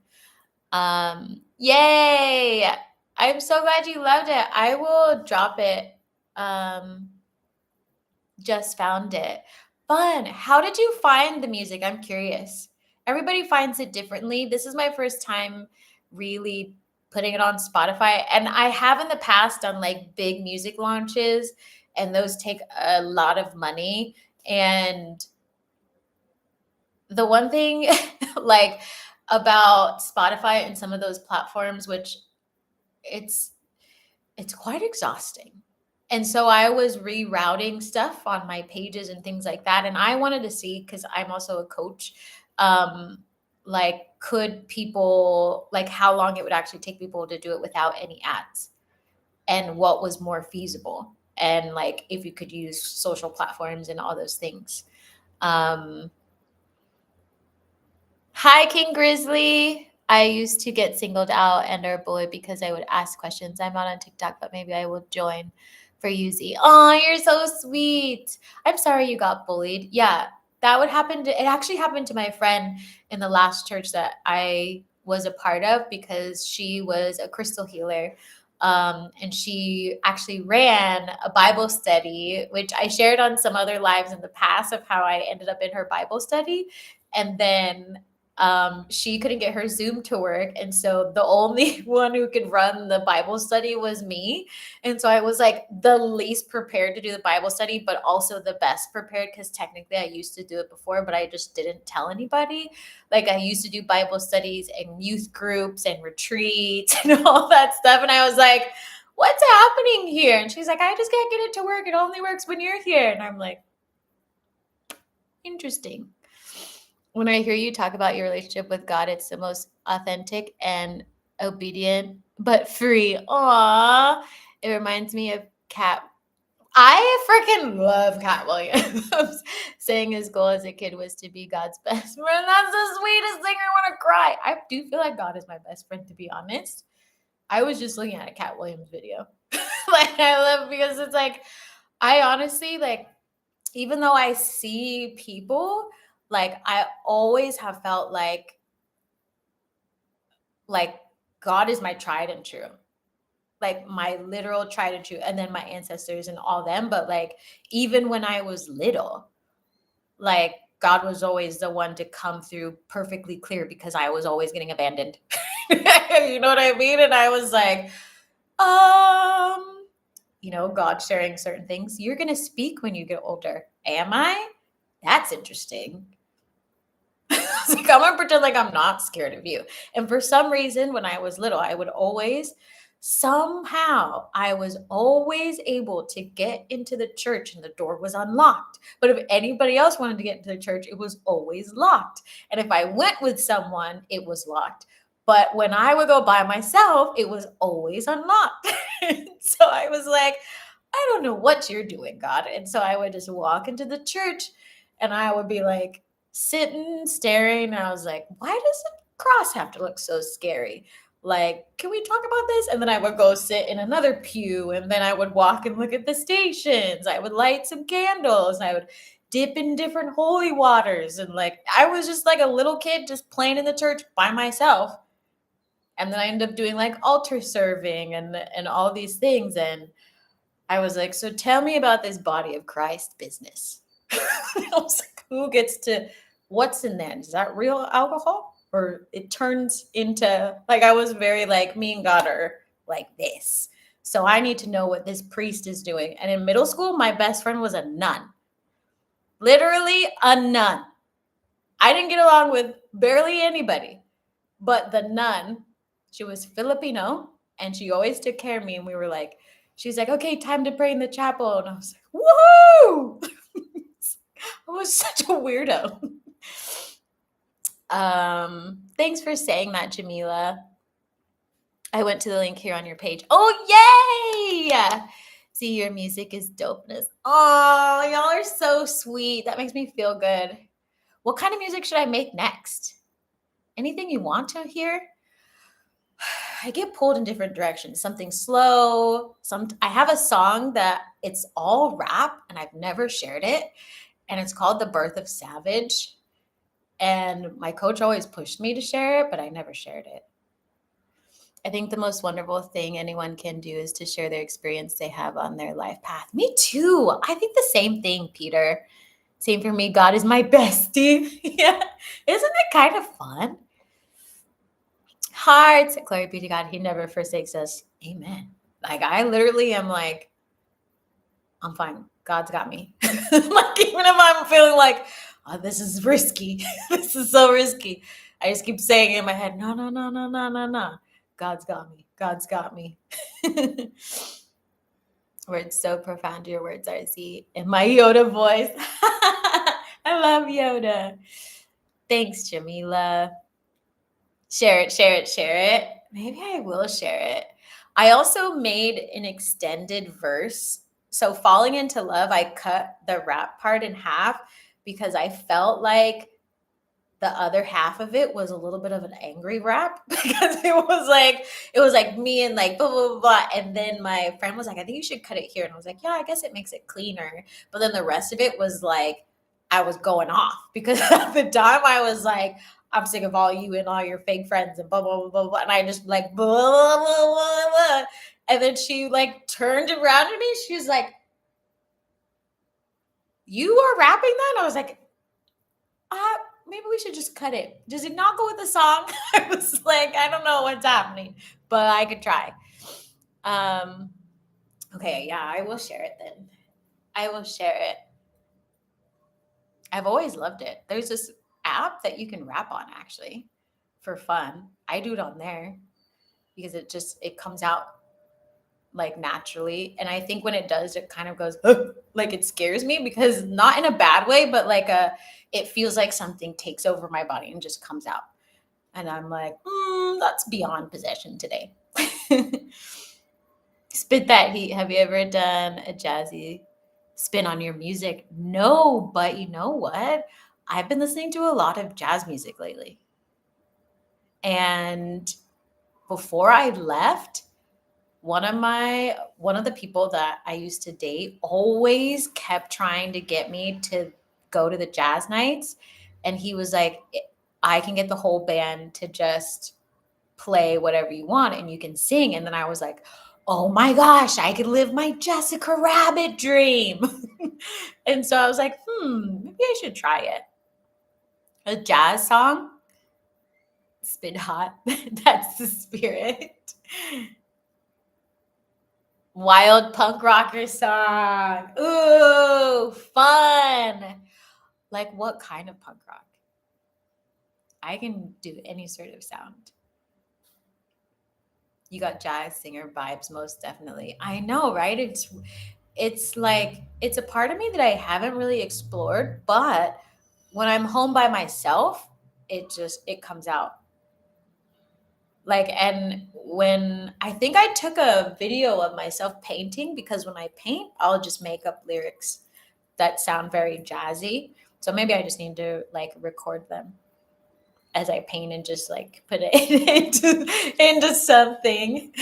Yay! I'm so glad you loved it. I will drop it. Just found it. Fun. How did you find the music? I'm curious. Everybody finds it differently. This is my first time really putting it on Spotify. And I have in the past done like big music launches, and those take a lot of money. And the one thing, like, about Spotify and some of those platforms, which it's quite exhausting. And so I was rerouting stuff on my pages and things like that. And I wanted to see, because I'm also a coach, like, could people, like, how long it would actually take people to do it without any ads, and what was more feasible, and like if you could use social platforms and all those things. Um, Hi, King Grizzly. I used to get singled out and or bullied because I would ask questions. I'm not on TikTok, but maybe I will join for UZ. Oh, you're so sweet. I'm sorry you got bullied. Yeah, that would happen. It actually happened to my friend in the last church that I was a part of, because she was a crystal healer. And she actually ran a Bible study, which I shared on some other lives in the past, of how I ended up in her Bible study. And then she couldn't get her Zoom to work. And so the only one who could run the Bible study was me. And so I was like the least prepared to do the Bible study, but also the best prepared, because technically I used to do it before, but I just didn't tell anybody. Like, I used to do Bible studies and youth groups and retreats and all that stuff. And I was like, what's happening here? And she's like, I just can't get it to work. It only works when you're here. And I'm like, interesting. When I hear you talk about your relationship with God, it's the most authentic and obedient, but free. Aww. It reminds me of Cat. I freaking love Cat Williams saying his goal as a kid was to be God's best friend. That's the sweetest thing. I want to cry. I do feel like God is my best friend, to be honest. I was just looking at a Cat Williams video. Like, I love, because it's like, I honestly, like, even though I see people, like, I always have felt like God is my tried and true, like my literal tried and true, and then my ancestors and all them. But like, even when I was little, like, God was always the one to come through perfectly clear, because I was always getting abandoned. You know what I mean? And I was like, God sharing certain things. You're going to speak when you get older. Am I? That's interesting. Like, I'm gonna pretend like I'm not scared of you. And for some reason, when I was little, I was always able to get into the church and the door was unlocked. But if anybody else wanted to get into the church, it was always locked. And if I went with someone, it was locked. But when I would go by myself, it was always unlocked. So I was like, I don't know what you're doing, God. And so I would just walk into the church and I would be like, sitting, staring, and I was like, why does the cross have to look so scary? Like, can we talk about this? And then I would go sit in another pew, and then I would walk and look at the stations. I would light some candles. I would dip in different holy waters. And like, I was just like a little kid just playing in the church by myself. And then I ended up doing like altar serving and all these things. And I was like, so tell me about this body of Christ business. I was like, who gets to, what's in that? Is that real alcohol? Or it turns into, like, I was very like, me and God are like this. So I need to know what this priest is doing. And in middle school, my best friend was a nun. Literally a nun. I didn't get along with barely anybody. But the nun, she was Filipino, and she always took care of me. And we were like, she's like, okay, time to pray in the chapel. And I was like, woo! I was such a weirdo. Thanks for saying that, Jamila. I went to the link here on your page. Oh, yay! See, your music is dopeness. Oh, y'all are so sweet. That makes me feel good. What kind of music should I make next? Anything you want to hear? I get pulled in different directions. Something slow. I have a song that it's all rap, and I've never shared it. And it's called The Birth of Savage. And my coach always pushed me to share it, but I never shared it. I think the most wonderful thing anyone can do is to share their experience they have on their life path. Me too. I think the same thing, Peter. Same for me. God is my bestie. Yeah. Isn't it kind of fun? Hearts. Glory be to God. He never forsakes us. Amen. Like, I literally am like, I'm fine. God's got me. Like, even if I'm feeling like, oh, this is risky. This is so risky. I just keep saying in my head, no, no, no, no, no, no, no. God's got me. God's got me. Words so profound, your words are Z in my Yoda voice. I love Yoda. Thanks, Jamila. Share it, share it, share it. Maybe I will share it. I also made an extended verse. So, Falling into Love, I cut the rap part in half because I felt like the other half of it was a little bit of an angry rap because it was like me and like blah blah blah, blah. And then my friend was like, I think you should cut it here. And I was like, yeah, I guess it makes it cleaner. But then the rest of it was like I was going off because at the time I was like, I'm sick of all you and all your fake friends and blah blah blah blah, blah. And I just like blah blah blah blah blah. And then she like turned around to me. She was like, you are rapping that? And I was like, maybe we should just cut it. Does it not go with the song? I was like, I don't know what's happening, but I could try. Okay, yeah, I will share it then. I will share it. I've always loved it. There's this app that you can rap on actually for fun. I do it on there because it comes out like naturally. And I think when it does, it kind of goes like it scares me because not in a bad way, but like it feels like something takes over my body and just comes out. And I'm like, that's beyond possession today. Spit that heat. Have you ever done a jazzy spin on your music? No, but you know what? I've been listening to a lot of jazz music lately. And before I left, one of the people that I used to date always kept trying to get me to go to the jazz nights. And he was like, I can get the whole band to just play whatever you want and you can sing. And then I was like, oh my gosh, I could live my Jessica Rabbit dream. And so I was like, maybe I should try it. A jazz song, spin hot. That's the spirit. Wild punk rocker song. Ooh, fun. Like what kind of punk rock? I can do any sort of sound. You got jazz singer vibes, most definitely. I know, right? It's like it's a part of me that I haven't really explored, but when I'm home by myself, it comes out. Like, and when I think I took a video of myself painting because when I paint, I'll just make up lyrics that sound very jazzy. So maybe I just need to like record them as I paint and just like put it into something.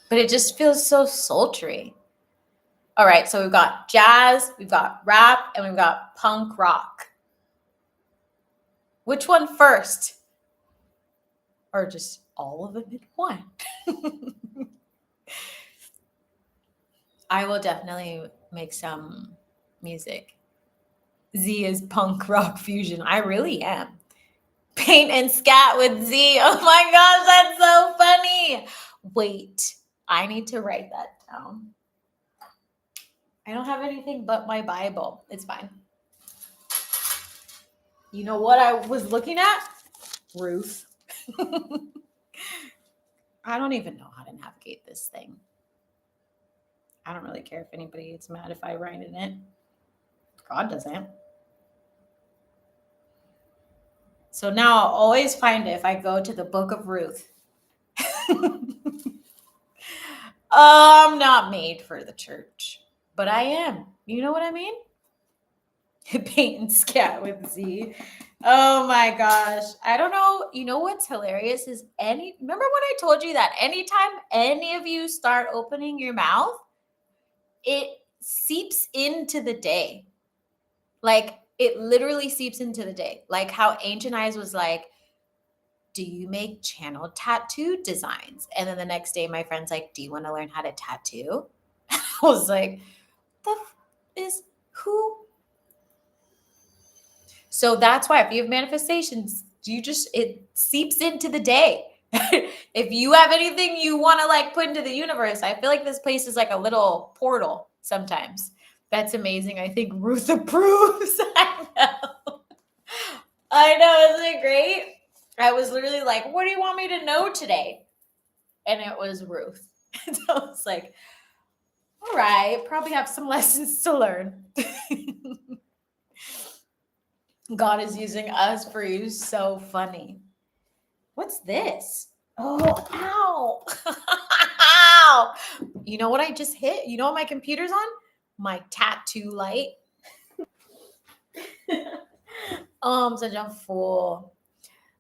But it just feels so sultry. All right, so we've got jazz, we've got rap, and we've got punk rock. Which one first? Or just all of them in one? I will definitely make some music. Z is punk rock fusion. I really am. Paint and scat with Z. Oh my gosh, that's so funny. Wait, I need to write that down. I don't have anything but my Bible. It's fine. You know what I was looking at? Ruth. I don't even know how to navigate this thing. I don't really care if anybody gets mad if I write in it. God doesn't. So now I'll always find it if I go to the book of Ruth. I'm not made for the church, but I am. You know what I mean? Paint and scat with Z. Oh my gosh. I don't know. You know what's hilarious is remember when I told you that anytime any of you start opening your mouth, it seeps into the day. Like it literally seeps into the day. Like how Ancient Eyes was like, do you make channel tattoo designs? And then the next day, my friend's like, do you want to learn how to tattoo? I was like, is who? So that's why if you have manifestations, it seeps into the day. If you have anything you want to like put into the universe, I feel like this place is like a little portal sometimes. That's amazing. I think Ruth approves. I know. I know, isn't it great? I was literally like, what do you want me to know today? And it was Ruth. And so I was like, all right, probably have some lessons to learn. God is using us for you. So funny. What's this? Oh, ow. Ow. You know what I just hit? You know what my computer's on? My tattoo light. Oh, I'm such a fool.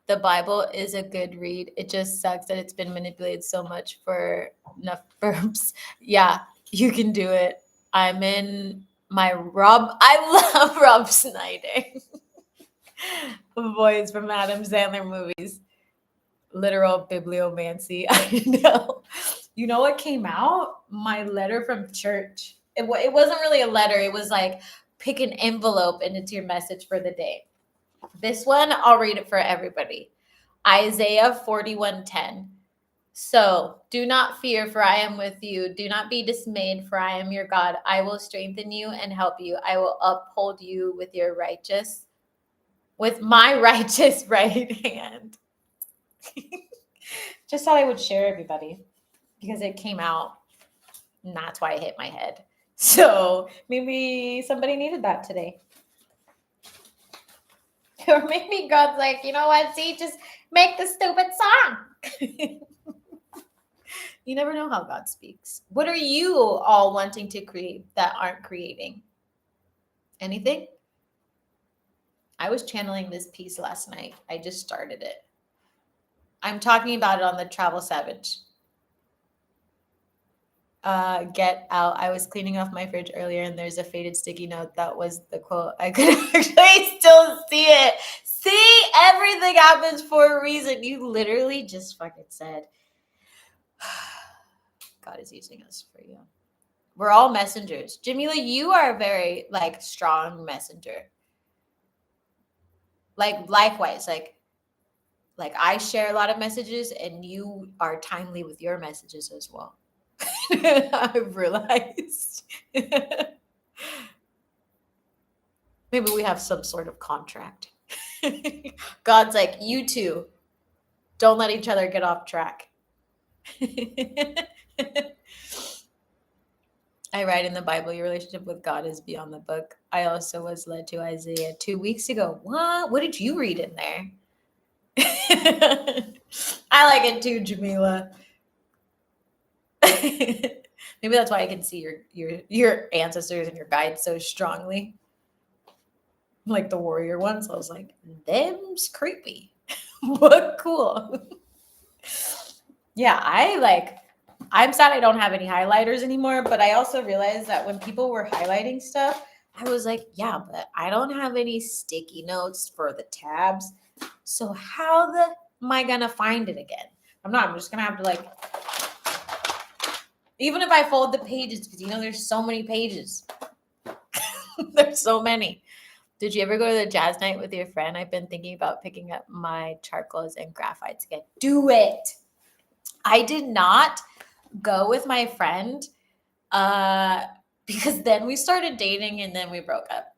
The Bible is a good read. It just sucks that it's been manipulated so much for enough verbs. Yeah, you can do it. I'm in my Rob. I love Rob Schneider. Voice from Adam Sandler movies. Literal bibliomancy. I know. You know what came out? My letter from church. It wasn't really a letter. It was like pick an envelope and it's your message for the day. This one, I'll read it for everybody. Isaiah 41:10. So do not fear, for I am with you. Do not be dismayed, for I am your God. I will strengthen you and help you. I will uphold you with my righteous right hand. Just thought I would share everybody because it came out and that's why it hit my head. So maybe somebody needed that today. Or maybe God's like, you know what, see, just make the stupid song. You never know how God speaks. What are you all wanting to create that aren't creating? Anything? I was channeling this piece last night. I just started it. I'm talking about it on the Travel Savage. Get out. I was cleaning off my fridge earlier and there's a faded sticky note. That was the quote. I could actually still see it. See, everything happens for a reason. You literally just fucking said, God is using us for you. We're all messengers. Jamila, you are a very like strong messenger. Like likewise, like I share a lot of messages and you are timely with your messages as well. I've realized. Maybe we have some sort of contract. God's like, you two, don't let each other get off track. I write in the Bible, your relationship with God is beyond the book. I also was led to Isaiah 2 weeks ago. What? What did you read in there? I like it too, Jamila. Maybe that's why I can see your ancestors and your guides so strongly. Like the warrior ones. I was like, them's creepy. What cool. Yeah, I'm sad I don't have any highlighters anymore, but I also realized that when people were highlighting stuff, I was like, yeah, but I don't have any sticky notes for the tabs. So how the am I gonna find it again? I'm just gonna have to like, even if I fold the pages, because there's so many pages. There's so many. Did you ever go to the jazz night with your friend? I've been thinking about picking up my charcoals and graphites again. Do it. I did not go with my friend because then we started dating and then we broke up.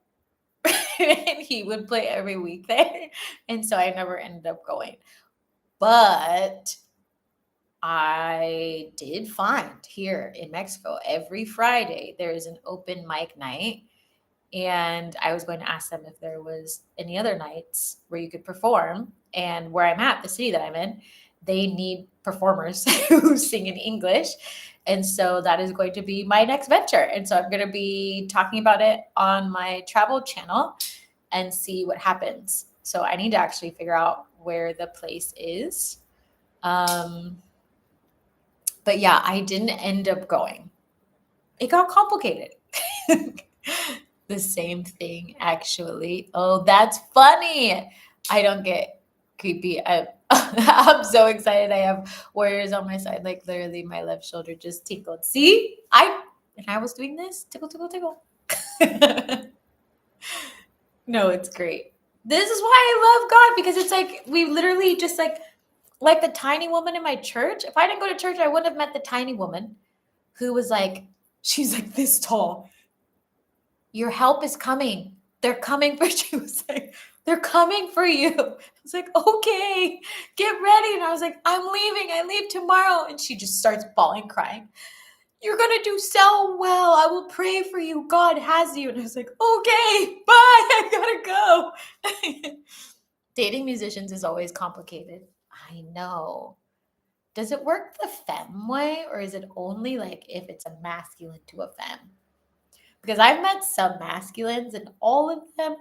And he would play every week there. And so I never ended up going. But I did find here in Mexico every Friday there is an open mic night. And I was going to ask them if there was any other nights where you could perform. And where I'm at, the city that I'm in, they need performers who sing in English. And so that is going to be my next venture. And so I'm going to be talking about it on my travel channel and see what happens. So I need to actually figure out where the place is. But yeah, I didn't end up going. It got complicated. The same thing, actually. Oh, that's funny. I don't get creepy. I'm so excited. I have warriors on my side. Like literally, my left shoulder just tinkled. See, I was doing this tickle, tickle, tickle. No, it's great. This is why I love God because it's like we literally just like the tiny woman in my church. If I didn't go to church, I wouldn't have met the tiny woman who was like, she's like this tall. Your help is coming. they're coming for you. She was like, they're coming for you. I was like, okay, get ready. And I was like, I'm leaving. I leave tomorrow. And she just starts bawling, crying. You're going to do so well. I will pray for you. God has you. And I was like, okay, bye. I gotta go. Dating musicians is always complicated. I know. Does it work the femme way, or is it only like if it's a masculine to a femme? Because I've met some masculines and all of them,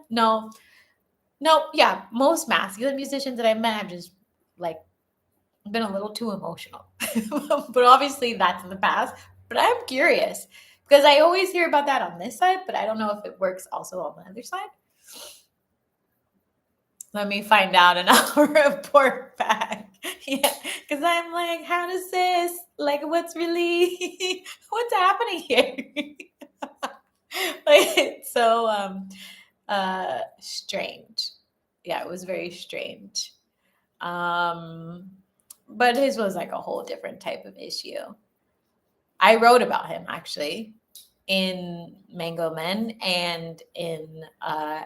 yeah, most masculine musicians that I've met have just like been a little too emotional. But obviously that's in the past. But I'm curious because I always hear about that on this side, but I don't know if it works also on the other side. Let me find out and I'll report back. Yeah, because I'm like, how does this, like, what's really, what's happening here? Like, it's so strange. Yeah, it was very strange. But his was like a whole different type of issue. I wrote about him actually in Mango Men and in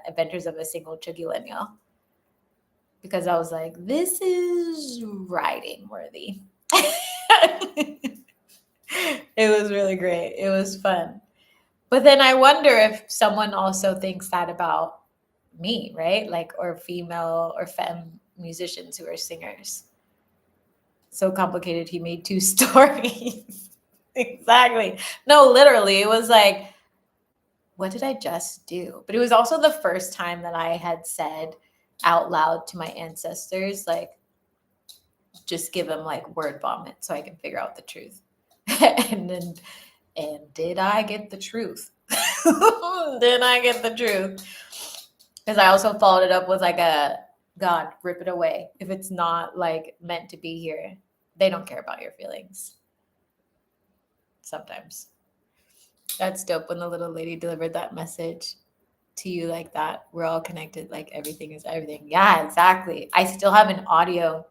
Adventures of a Single Chuguleno, because I was like, this is writing worthy. It was really great. It was fun. But then I wonder if someone also thinks that about me, right? Like, or female or femme musicians who are singers. So complicated, he made 2 stories. Exactly. No, literally, it was like, what did I just do? But it was also the first time that I had said out loud to my ancestors, like, just give them like word vomit so I can figure out the truth. and did I get the truth? Did I get the truth? Because I also followed it up with like a, God, rip it away. If it's not like meant to be here, they don't care about your feelings. Sometimes. That's dope when the little lady delivered that message to you like that. We're all connected, like everything is everything. Yeah, exactly. I still have an audio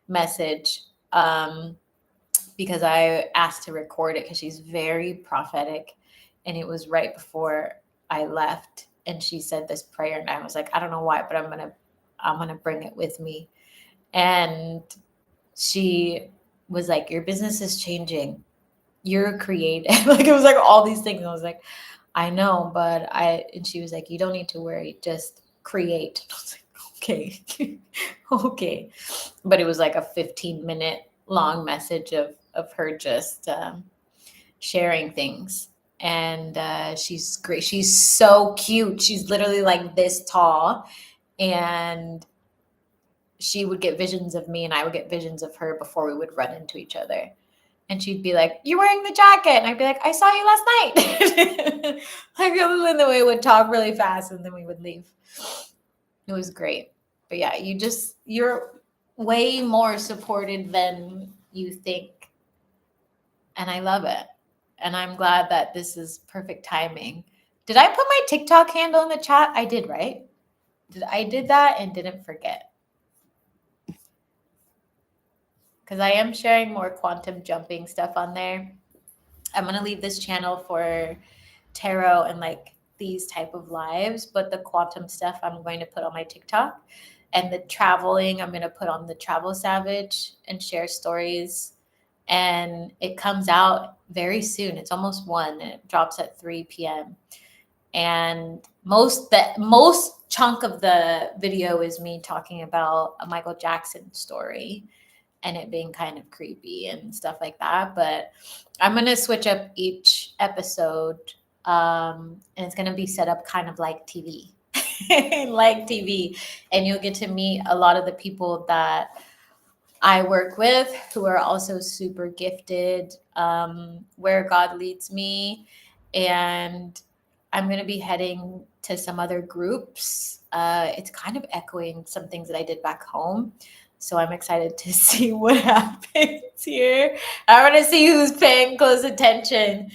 message because I asked to record it because she's very prophetic. And it was right before I left. And she said this prayer, and I was like, I don't know why, but I'm gonna bring it with me. And she was like, your business is changing. You're creative. Like, it was like all these things. I was like, I know, but and she was like, you don't need to worry, just create. I was like, okay. Okay. But it was like a 15-minute long message of her just sharing things. And she's great. She's so cute. She's literally like this tall. And she would get visions of me and I would get visions of her before we would run into each other. And she'd be like, you're wearing the jacket. And I'd be like, I saw you last night. Like, and then we would talk really fast and then we would leave. It was great. But yeah, you're way more supported than you think. And I love it. And I'm glad that this is perfect timing. Did I put my TikTok handle in the chat? I did, right? I did that and didn't forget. Because I am sharing more quantum jumping stuff on there. I'm going to leave this channel for tarot and like these type of lives, but the quantum stuff I'm going to put on my TikTok, and the traveling I'm going to put on the Travel Savage and share stories. And it comes out very soon. It's almost 1 and it drops at 3 p.m. And most chunk of the video is me talking about a Michael Jackson story and it being kind of creepy and stuff like that. But I'm going to switch up each episode. And it's going to be set up kind of like TV, like TV. And you'll get to meet a lot of the people that I work with who are also super gifted, where God leads me. And I'm going to be heading to some other groups. It's kind of echoing some things that I did back home. So I'm excited to see what happens here. I want to see who's paying close attention.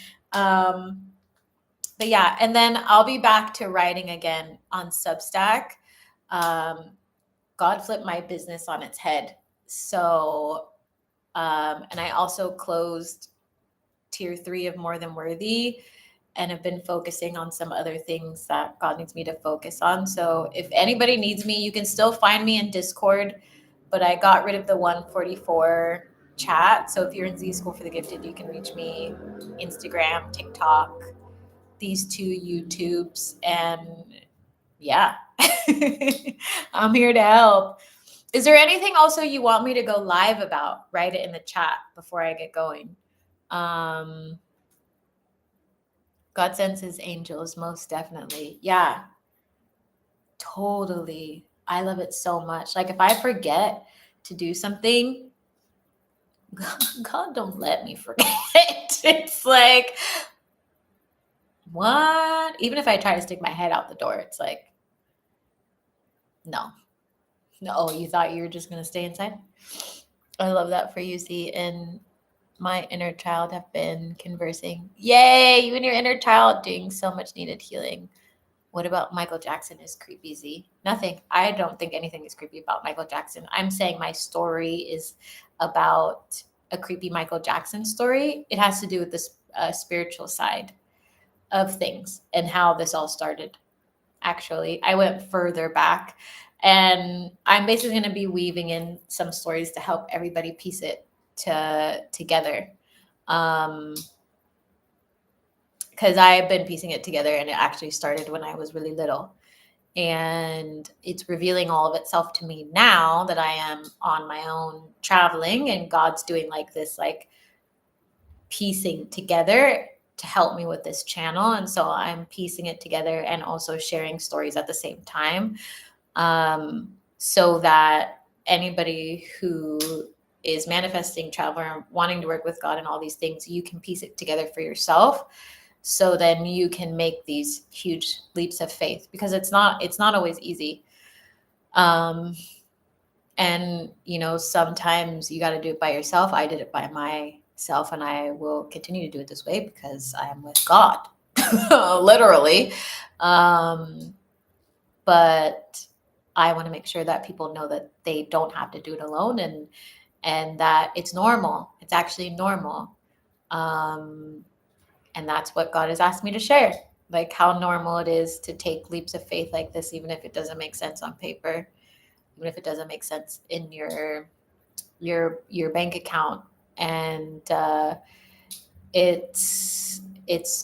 But yeah, and then I'll be back to writing again on Substack. God flipped my business on its head. So, and I also closed tier 3 of More Than Worthy. and have been focusing on some other things that God needs me to focus on. So if anybody needs me, you can still find me in Discord, but I got rid of the 144 chat. So if you're in Z School for the Gifted, you can reach me Instagram, TikTok, these two YouTubes, and yeah, I'm here to help. Is there anything also you want me to go live about? Write it in the chat before I get going. God sends his angels, most definitely. Yeah, totally. I love it so much. Like if I forget to do something, God don't let me forget. It's like, what? Even if I try to stick my head out the door, it's like, no. No, oh, you thought you were just gonna stay inside? I love that for you, Z. And my inner child have been conversing. Yay, you and your inner child doing so much needed healing. What about Michael Jackson is creepy, Z? Nothing. I don't think anything is creepy about Michael Jackson. I'm saying my story is about a creepy Michael Jackson story. It has to do with this spiritual side of things and how this all started. Actually, I went further back, and I'm basically going to be weaving in some stories to help everybody piece it together. Because I've been piecing it together, and it actually started when I was really little. And it's revealing all of itself to me now that I am on my own traveling, and God's doing like this, like piecing together to help me with this channel. And so I'm piecing it together and also sharing stories at the same time, so that anybody who is manifesting, traveler, wanting to work with God and all these things, you can piece it together for yourself. So then you can make these huge leaps of faith, because it's not always easy. And sometimes you got to do it by yourself. I did it by myself, and I will continue to do it this way because I am with God, literally. But I want to make sure that people know that they don't have to do it alone, and that it's normal. It's actually normal. And that's what God has asked me to share, like how normal it is to take leaps of faith like this, even if it doesn't make sense on paper, even if it doesn't make sense in your bank account. And it's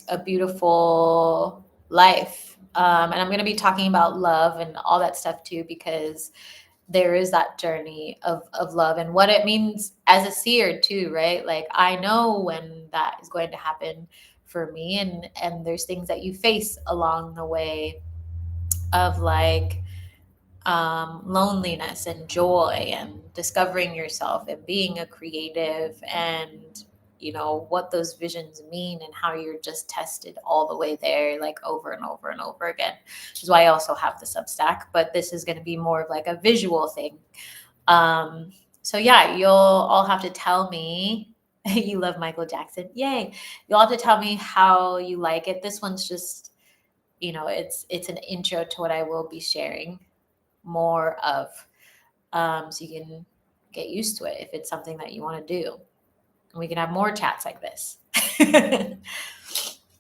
a beautiful life. And I'm going to be talking about love and all that stuff too, because there is that journey of love and what it means as a seer too, right? Like I know when that is going to happen for me, and there's things that you face along the way of like loneliness and joy and discovering yourself and being a creative, and what those visions mean and how you're just tested all the way there, like over and over and over again, which is why I also have the Substack, but this is going to be more of like a visual thing. So yeah, you'll all have to tell me you love Michael Jackson. Yay. You'll have to tell me how you like it. This one's just, it's an intro to what I will be sharing more of, so you can get used to it if it's something that you want to do. And we can have more chats like this.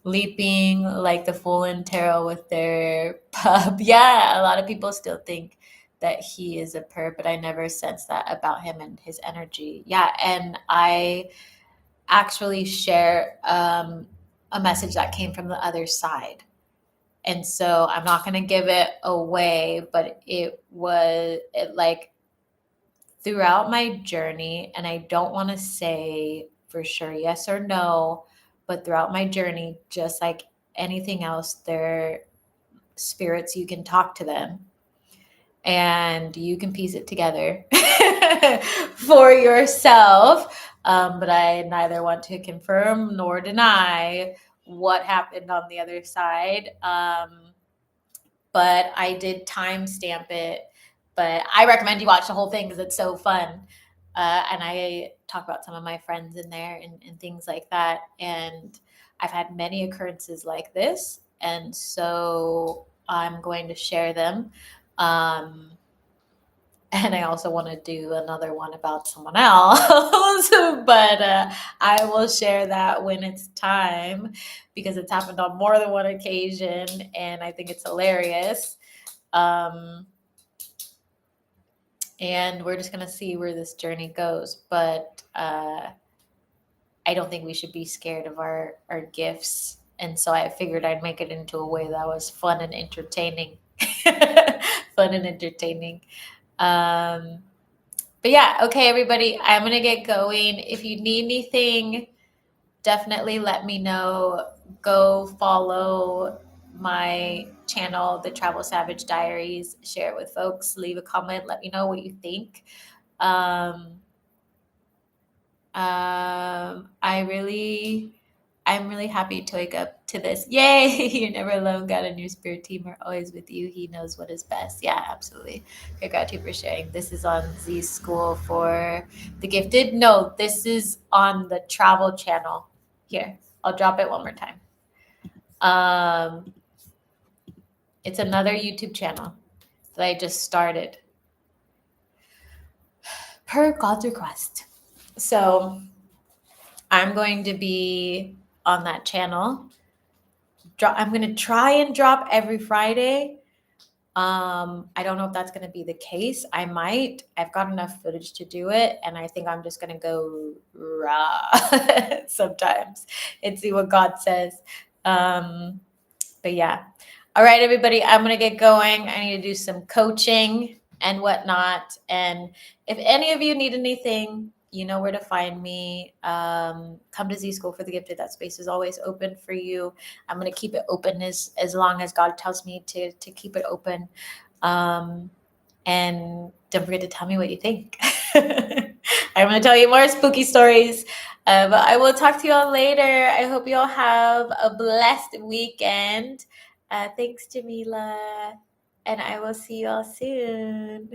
Leaping like the Full in Tarot with their pup. Yeah, a lot of people still think that he is a perp, but I never sensed that about him and his energy. Yeah, and I actually share a message that came from the other side. And so I'm not going to give it away, but it like throughout my journey, and I don't want to say for sure yes or no, but throughout my journey, just like anything else, they're spirits. You can talk to them and you can piece it together for yourself. But I neither want to confirm nor deny what happened on the other side. But I did timestamp it. But I recommend you watch the whole thing because it's so fun. And I talk about some of my friends in there and things like that. And I've had many occurrences like this. And so I'm going to share them. And I also want to do another one about someone else, but I will share that when it's time because it's happened on more than one occasion, and I think it's hilarious. Um, and we're just gonna see where this journey goes. But I don't think we should be scared of our gifts, and so I figured I'd make it into a way that was fun and entertaining. Fun and entertaining. Um, But yeah, okay, everybody, I'm gonna get going. If you need anything, definitely let me know. Go follow my channel, The Travel Savage Diaries. Share it with folks. Leave a comment. Let me know what you think. Um, I really, I'm really happy to wake up to this. Yay! You're never alone. God and your spirit team are always with you. He knows what is best. Yeah, absolutely. Okay, gratitude for sharing. This is on Z School for the Gifted. No, this is on the travel channel. Here, I'll drop it one more time. It's another YouTube channel that I just started per God's request. So I'm going to be on that channel. I'm going to try and drop every Friday. I don't know if that's going to be the case. I might. I've got enough footage to do it, and I think I'm just going to go raw sometimes and see what God says. But yeah. All right, everybody, I'm going to get going. I need to do some coaching and whatnot. And if any of you need anything, you know where to find me. Come to Z School for the Gifted. That space is always open for you. I'm going to keep it open as long as God tells me to keep it open. And don't forget to tell me what you think. I'm going to tell you more spooky stories. But I will talk to you all later. I hope you all have a blessed weekend. Thanks, Jamila. And I will see you all soon.